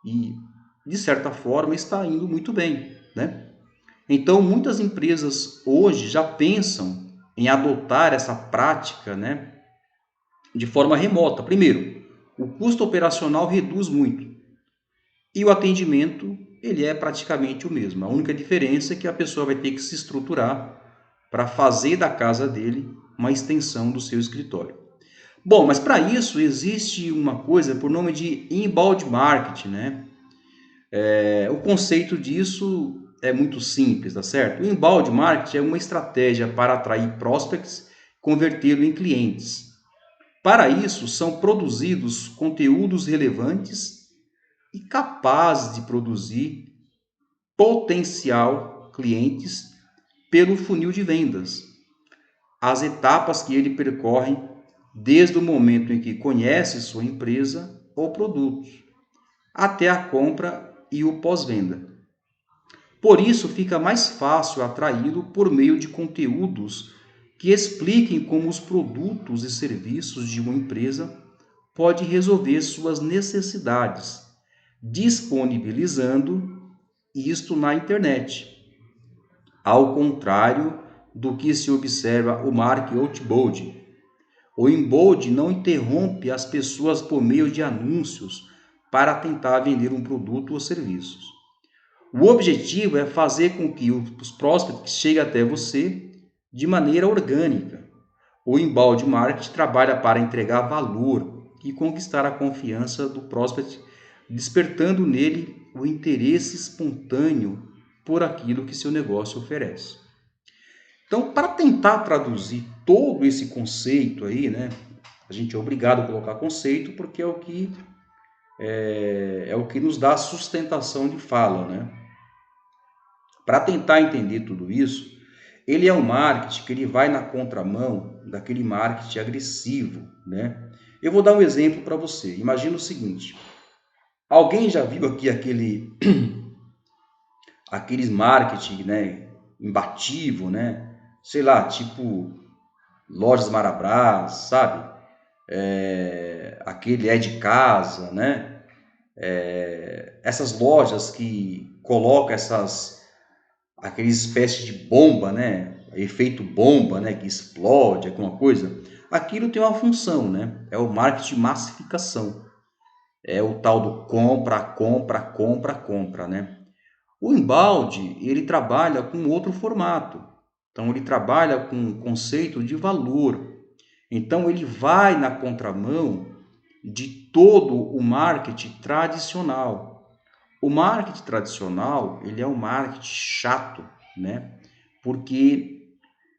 e, de certa forma, está indo muito bem, né? Então, muitas empresas hoje já pensam em adotar essa prática, né, de forma remota. Primeiro, o custo operacional reduz muito e o atendimento ele é praticamente o mesmo. A única diferença é que a pessoa vai ter que se estruturar para fazer da casa dele uma extensão do seu escritório. Bom, mas para isso existe uma coisa por nome de inbound marketing, né? O conceito disso é muito simples, tá certo? O inbound marketing é uma estratégia para atrair prospects, convertê-lo em clientes. Para isso, são produzidos conteúdos relevantes e capazes de produzir potencial clientes pelo funil de vendas. As etapas que ele percorre desde o momento em que conhece sua empresa ou produtos, até a compra e o pós-venda. Por isso, fica mais fácil atraí-lo por meio de conteúdos que expliquem como os produtos e serviços de uma empresa podem resolver suas necessidades, disponibilizando isto na internet. Ao contrário do que se observa o marketing outbound. O inbound não interrompe as pessoas por meio de anúncios para tentar vender um produto ou serviços. O objetivo é fazer com que os prospects cheguem até você de maneira orgânica. O inbound marketing trabalha para entregar valor e conquistar a confiança do prospect, despertando nele o interesse espontâneo por aquilo que seu negócio oferece. Então, para tentar traduzir todo esse conceito aí, né? A gente é obrigado a colocar conceito porque é o que nos dá sustentação de fala, né? Para tentar entender tudo isso, ele é um marketing que ele vai na contramão daquele marketing agressivo, né? Eu vou dar um exemplo para você. Imagina o seguinte: alguém já viu aqui aqueles marketing, né, imbatível, né? Sei lá, tipo Lojas Marabras, sabe? Aquele é de casa, né? Essas lojas que colocam aquele espécie de bomba, né? Efeito bomba, né? Que explode, alguma coisa. Aquilo tem uma função, né? É o marketing de massificação. É o tal do compra, compra, compra, compra, né? O embalde, ele trabalha com outro formato. Então, ele trabalha com um conceito de valor. Então, ele vai na contramão de todo o marketing tradicional. O marketing tradicional, ele é um marketing chato, né? Porque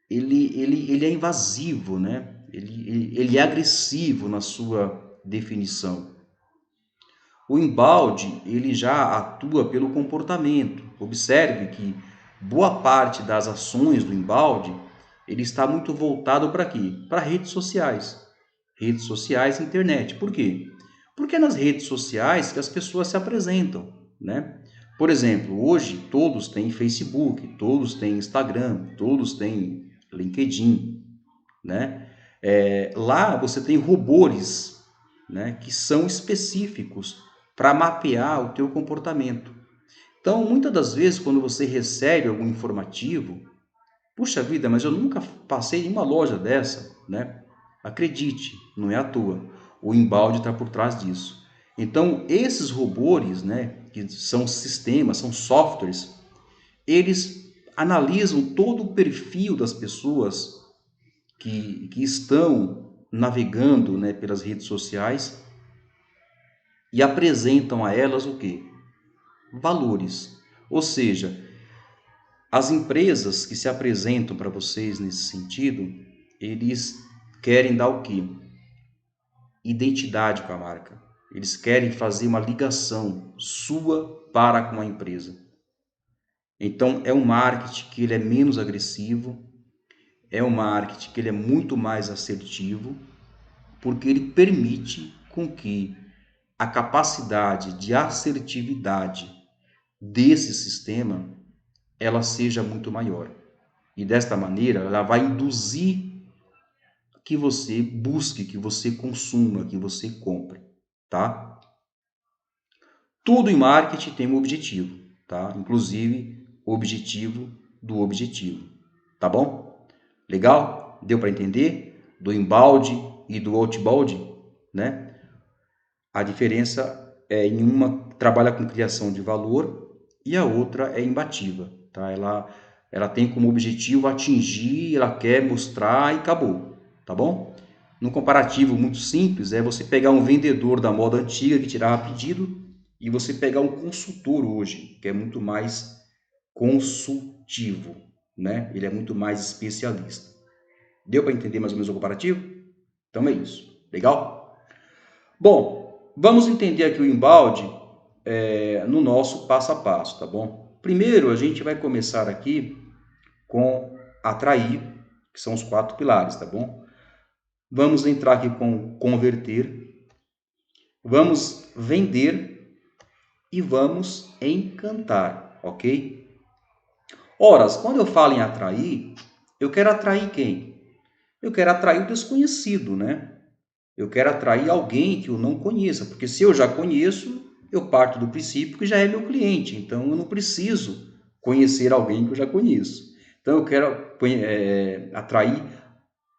ele é invasivo, né? Ele é agressivo na sua definição. O embalde, ele já atua pelo comportamento. Observe que boa parte das ações do embalde, ele está muito voltado para quê? Para redes sociais. Redes sociais e internet. Por quê? Porque é nas redes sociais que as pessoas se apresentam, né? Por exemplo, hoje todos têm Facebook, todos têm Instagram, todos têm LinkedIn, né? Lá você tem robôs, né, que são específicos para mapear o teu comportamento. Então, muitas das vezes, quando você recebe algum informativo, puxa vida, mas eu nunca passei em uma loja dessa, né? Acredite, não é à toa. O embalde está por trás disso. Então, esses robôs, né, que são sistemas, são softwares, eles analisam todo o perfil das pessoas que estão navegando, né, pelas redes sociais e apresentam a elas o quê? Valores. Ou seja, as empresas que se apresentam para vocês nesse sentido, eles querem dar o quê? Identidade com a marca. Eles querem fazer uma ligação sua para com a empresa. Então, é um marketing que ele é menos agressivo, é um marketing que ele é muito mais assertivo, porque ele permite com que a capacidade de assertividade desse sistema ela seja muito maior. E desta maneira, ela vai induzir que você busque, que você consuma, que você compre, tá? Tudo em marketing tem um objetivo, tá? Inclusive o objetivo do objetivo, tá bom? Legal? Deu para entender? Do inbound e do outbound, né? A diferença é em uma trabalha com criação de valor e a outra é imbativa, tá? Ela tem como objetivo atingir, ela quer mostrar e acabou, tá bom? No comparativo muito simples é você pegar um vendedor da moda antiga que tirava pedido e você pegar um consultor hoje, que é muito mais consultivo, né? Ele é muito mais especialista. Deu para entender mais ou menos o comparativo? Então é isso. Legal? Bom, vamos entender aqui o embalde no nosso passo a passo, tá bom? Primeiro, a gente vai começar aqui com atrair, que são os 4 pilares, tá bom? Vamos entrar aqui com converter, vamos vender e vamos encantar, ok? Ora, quando eu falo em atrair, eu quero atrair quem? Eu quero atrair o desconhecido, né? Eu quero atrair alguém que eu não conheça, porque se eu já conheço, eu parto do princípio que já é meu cliente, então eu não preciso conhecer alguém que eu já conheço. Então eu quero atrair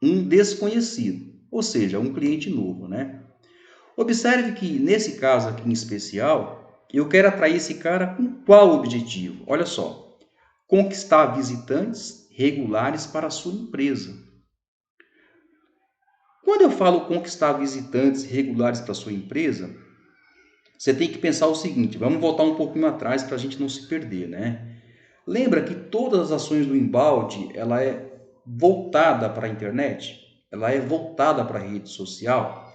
um desconhecido, ou seja, um cliente novo, né? Observe que nesse caso aqui em especial, eu quero atrair esse cara com qual objetivo? Olha só, conquistar visitantes regulares para a sua empresa. Quando eu falo conquistar visitantes regulares para a sua empresa, você tem que pensar o seguinte, vamos voltar um pouquinho atrás para a gente não se perder, né? Lembra que todas as ações do embalde, ela é voltada para a internet, ela é voltada para a rede social.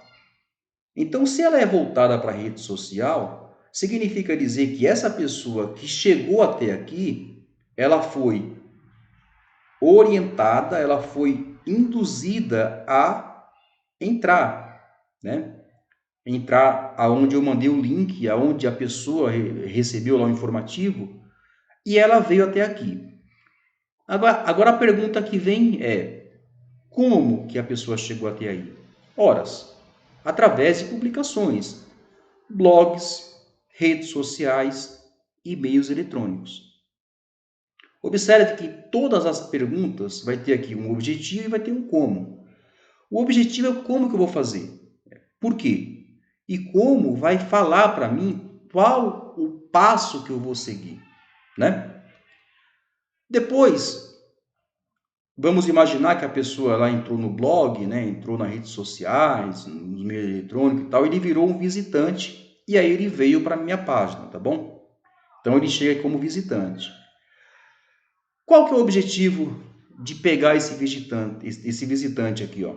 Então, se ela é voltada para a rede social, significa dizer que essa pessoa que chegou até aqui, ela foi orientada, ela foi induzida a entrar, né? Entrar aonde eu mandei o link, aonde a pessoa recebeu lá o informativo e ela veio até aqui. Agora a pergunta que vem é: como que a pessoa chegou até aí? Horas, através de publicações, blogs, redes sociais, e-mails eletrônicos. Observe que todas as perguntas vai ter aqui um objetivo e vai ter um como. O objetivo é como que eu vou fazer. Por quê? E como vai falar para mim qual o passo que eu vou seguir, né? Depois, vamos imaginar que a pessoa lá entrou no blog, né? Entrou nas redes sociais, nos meios eletrônicos e tal, ele virou um visitante e aí ele veio para a minha página, tá bom? Então ele chega como visitante. Qual que é o objetivo de pegar esse visitante aqui, ó?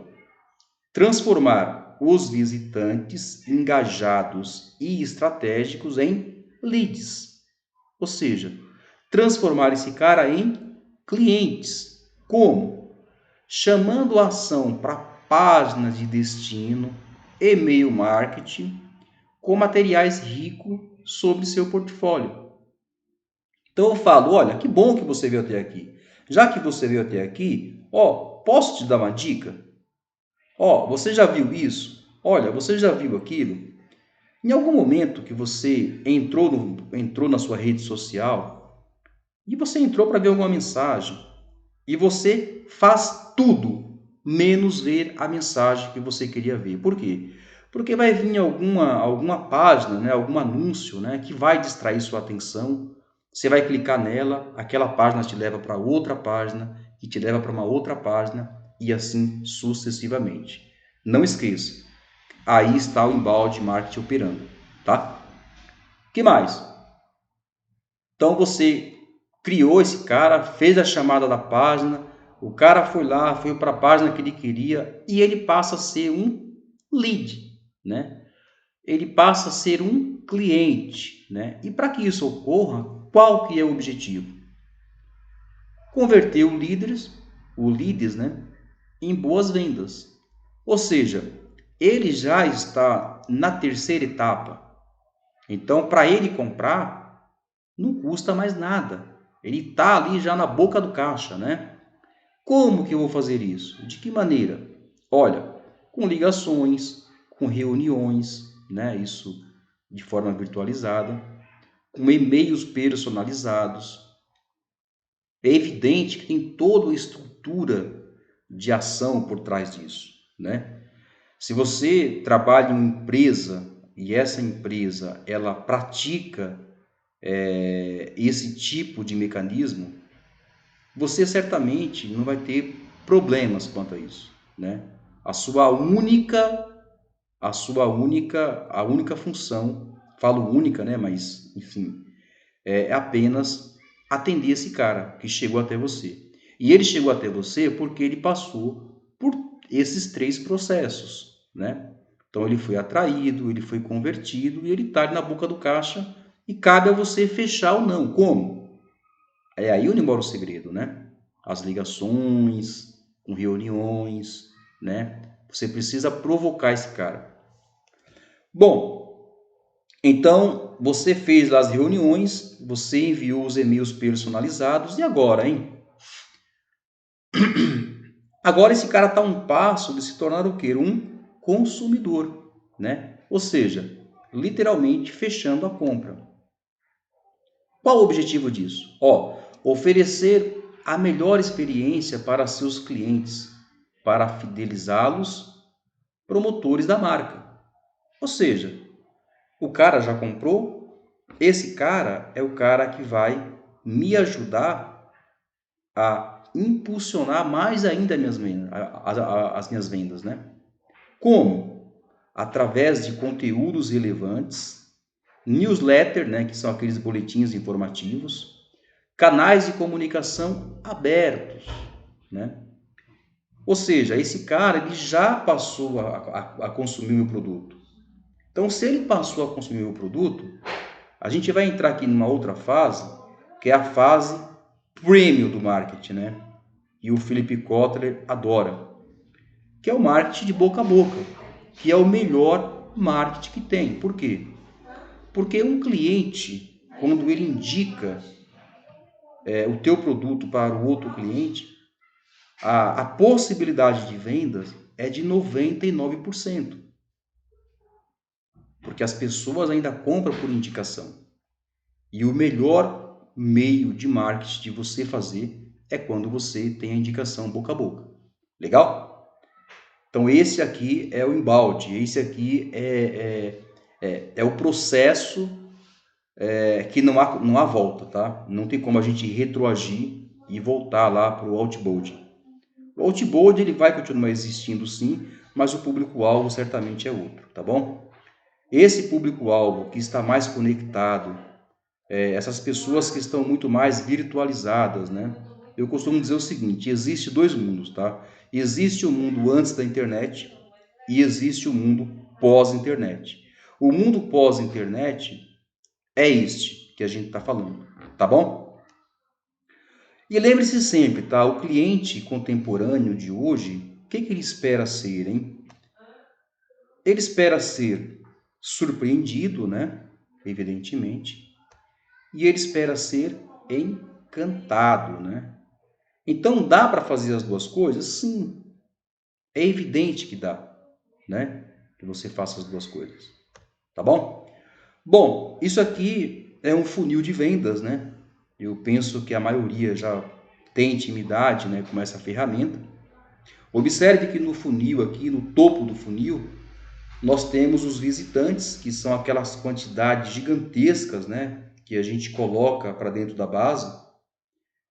Transformar os visitantes engajados e estratégicos em leads. Ou seja, transformar esse cara em clientes. Como? Chamando a ação para páginas de destino, e-mail marketing, com materiais ricos sobre seu portfólio. Então eu falo, olha, que bom que você veio até aqui. Já que você veio até aqui, ó, posso te dar uma dica? Ó, você já viu isso? Olha, você já viu aquilo? Em algum momento que você entrou na sua rede social e você entrou para ver alguma mensagem e você faz tudo menos ver a mensagem que você queria ver. Por quê? Porque vai vir alguma página, né, algum anúncio, né, que vai distrair sua atenção. Você vai clicar nela, aquela página te leva para outra página, que te leva para uma outra página e assim sucessivamente. Não esqueça, aí está o embalde marketing operando, tá? Que mais? Então você criou esse cara, fez a chamada da página, o cara foi lá, foi para a página que ele queria e ele passa a ser um lead, né? Ele passa a ser um cliente, né? E para que isso ocorra, qual que é o objetivo? Converter o leads, né, em boas vendas. Ou seja, ele já está na terceira etapa. Então, para ele comprar, não custa mais nada. Ele está ali já na boca do caixa, né? Como que eu vou fazer isso? De que maneira? Olha, com ligações, com reuniões, né? Isso de forma virtualizada, com e-mails personalizados. É evidente que tem toda uma estrutura de ação por trás disso, né? Se você trabalha em uma empresa e essa empresa ela pratica esse tipo de mecanismo, você certamente não vai ter problemas quanto a isso, né? A sua única, a única função, falo única, né? Mas enfim, é apenas atender esse cara que chegou até você. E ele chegou até você porque ele passou por esses três processos, né? Então ele foi atraído, ele foi convertido e ele está na boca do caixa e cabe a você fechar ou não. Como? É aí onde mora o segredo, né? As ligações, com reuniões, né? Você precisa provocar esse cara. Bom, então você fez lá as reuniões, você enviou os e-mails personalizados e agora, hein? Agora esse cara está a um passo de se tornar o quê? Um consumidor, né? Ou seja, literalmente fechando a compra. Qual o objetivo disso? Ó, oferecer a melhor experiência para seus clientes, para fidelizá-los, promotores da marca. Ou seja, o cara já comprou, esse cara é o cara que vai me ajudar a impulsionar mais ainda as minhas vendas, né? Como? Através de conteúdos relevantes, newsletter, né, que são aqueles boletins informativos, canais de comunicação abertos, né? Ou seja, esse cara ele já passou a consumir o meu produto. Então, se ele passou a consumir o meu produto, a gente vai entrar aqui numa outra fase, que é a fase premium do marketing, né? E o Philip Kotler adora, que é o marketing de boca a boca, que é o melhor marketing que tem. Por quê? Porque um cliente, quando ele indica o teu produto para o outro cliente, a possibilidade de vendas é de 99%, porque as pessoas ainda compram por indicação. E o melhor meio de marketing de você fazer é quando você tem a indicação boca a boca. Legal? Então esse aqui é o embalde, esse aqui é o processo que não há volta, tá? Não tem como a gente retroagir e voltar lá para o outbound. O outbound ele vai continuar existindo sim, mas o público-alvo certamente é outro, tá bom? Esse público-alvo que está mais conectado, essas pessoas que estão muito mais virtualizadas, né? Eu costumo dizer o seguinte, existe dois mundos, tá? Existe o mundo antes da internet e existe o mundo pós-internet. O mundo pós-internet é este que a gente está falando, tá bom? E lembre-se sempre, tá? O cliente contemporâneo de hoje, o que ele espera ser, hein? Ele espera ser surpreendido, né? Evidentemente. E ele espera ser encantado, né? Então dá para fazer as duas coisas? Sim. É evidente que dá, né? Que você faça as duas coisas. Tá bom? Bom, isso aqui é um funil de vendas, né? Eu penso que a maioria já tem intimidade, né, com essa ferramenta. Observe que no funil aqui, no topo do funil, nós temos os visitantes, que são aquelas quantidades gigantescas, né, que a gente coloca para dentro da base.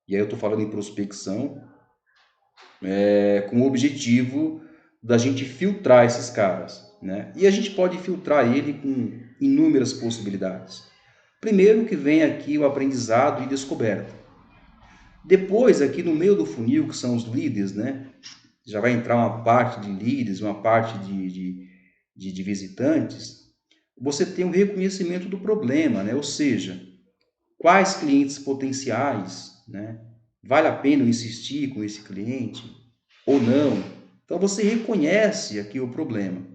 E aí eu estou falando em prospecção, com o objetivo da gente filtrar esses caras, né? E a gente pode filtrar ele com inúmeras possibilidades. Primeiro que vem aqui o aprendizado e descoberta. Depois, aqui no meio do funil, que são os leads, né? Já vai entrar uma parte de leads, uma parte de visitantes. Você tem o reconhecimento do problema, né? Ou seja, quais clientes potenciais, né? Vale a pena eu insistir com esse cliente ou não? Então você reconhece aqui o problema.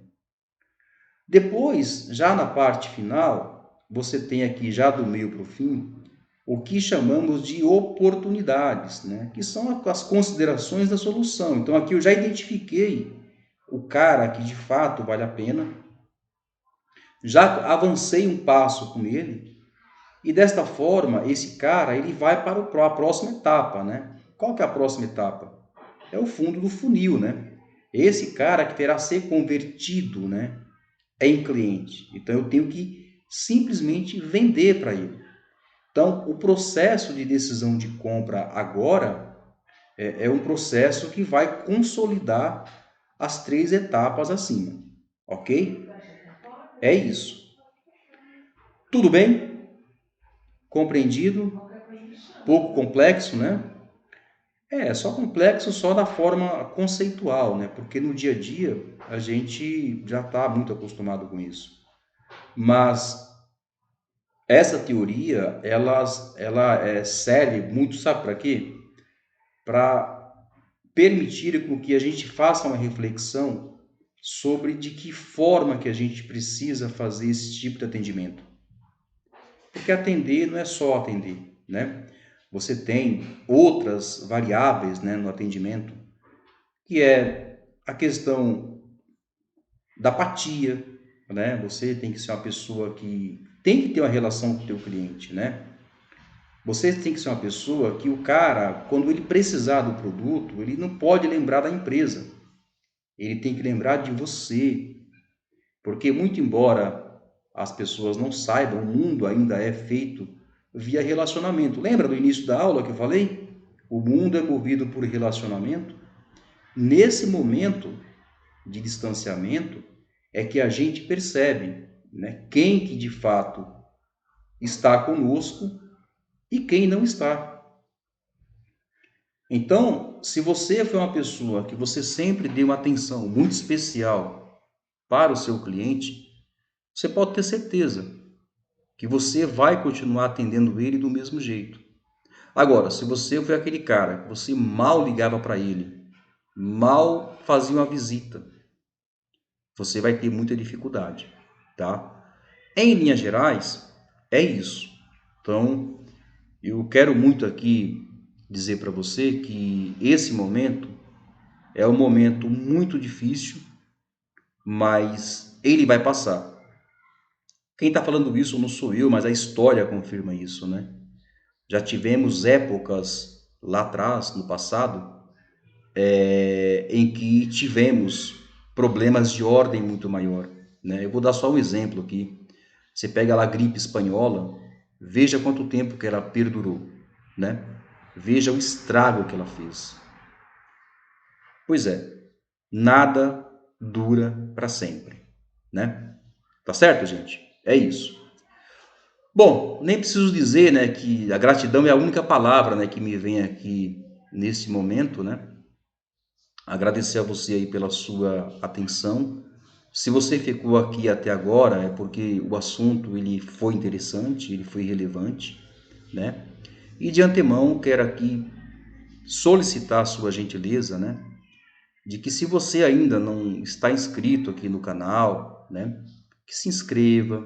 Depois, já na parte final, você tem aqui já do meio para o fim o que chamamos de oportunidades, né? Que são as considerações da solução. Então aqui eu já identifiquei o cara que de fato vale a pena, já avancei um passo com ele e desta forma esse cara ele vai para a próxima etapa, né? Qual que é a próxima etapa? É o fundo do funil, né? Esse cara que terá ser convertido, né, em cliente. Então eu tenho que simplesmente vender para ele. Então, o processo de decisão de compra agora é um processo que vai consolidar as três etapas acima, ok? É isso. Tudo bem? Compreendido? Pouco complexo, né? Só complexo só da forma conceitual, né? Porque no dia a dia a gente já está muito acostumado com isso. Mas essa teoria, ela serve muito, sabe para quê? Para permitir com que a gente faça uma reflexão sobre de que forma que a gente precisa fazer esse tipo de atendimento. Porque atender não é só atender, né? Você tem outras variáveis, né, no atendimento, que é a questão da apatia, né? Você tem que ser uma pessoa que tem que ter uma relação com o teu cliente, né? Você tem que ser uma pessoa que o cara, quando ele precisar do produto, ele não pode lembrar da empresa. Ele tem que lembrar de você. Porque muito embora as pessoas não saibam, o mundo ainda é feito via relacionamento. Lembra do início da aula que eu falei? O mundo é movido por relacionamento. Nesse momento de distanciamento é que a gente percebe, né, quem que de fato está conosco e quem não está. Então, se você foi uma pessoa que você sempre deu uma atenção muito especial para o seu cliente, você pode ter certeza que você vai continuar atendendo ele do mesmo jeito. Agora, se você foi aquele cara que você mal ligava para ele, mal fazia uma visita, você vai ter muita dificuldade, tá? Em linhas gerais, é isso. Então, eu quero muito aqui dizer para você que esse momento é um momento muito difícil, mas ele vai passar. Quem está falando isso não sou eu, mas a história confirma isso, né? Já tivemos épocas lá atrás, no passado, em que tivemos problemas de ordem muito maior, né? Eu vou dar só um exemplo aqui. Você pega lá a gripe espanhola, veja quanto tempo que ela perdurou, né? Veja o estrago que ela fez. Pois é, nada dura para sempre, né? Tá certo, gente? É isso. Bom, nem preciso dizer, né, que a gratidão é a única palavra, né, que me vem aqui nesse momento, né? Agradecer a você aí pela sua atenção. Se você ficou aqui até agora, é porque o assunto ele foi interessante, ele foi relevante, né? E de antemão quero aqui solicitar a sua gentileza, né, de que se você ainda não está inscrito aqui no canal, né, que se inscreva,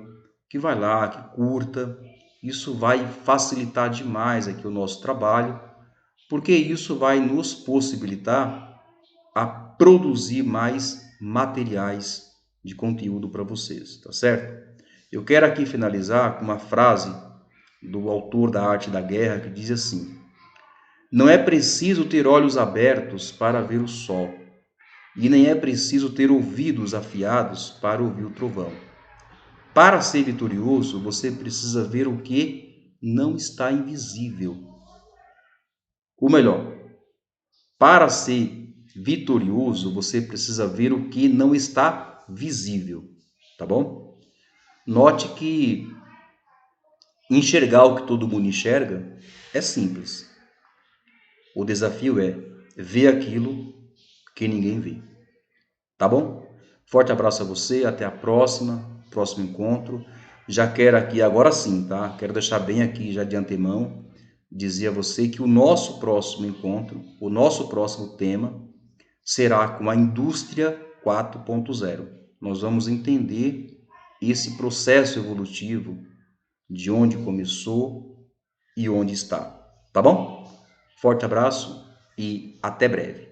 que vai lá, que curta. Isso vai facilitar demais aqui o nosso trabalho, porque isso vai nos possibilitar a produzir mais materiais de conteúdo para vocês, tá certo? Eu quero aqui finalizar com uma frase do autor da Arte da Guerra que diz assim: não é preciso ter olhos abertos para ver o sol, e nem é preciso ter ouvidos afiados para ouvir o trovão. Para ser vitorioso, você precisa ver o que não está invisível. Ou melhor, para ser vitorioso, você precisa ver o que não está visível, tá bom? Note que enxergar o que todo mundo enxerga é simples. O desafio é ver aquilo que ninguém vê, tá bom? Forte abraço a você, até a próxima, próximo encontro. Já quero aqui, agora sim, tá? Quero deixar bem aqui já de antemão, dizer a você que o nosso próximo encontro, o nosso próximo tema será com a indústria 4.0. Nós vamos entender esse processo evolutivo, de onde começou e onde está. Tá bom? Forte abraço e até breve.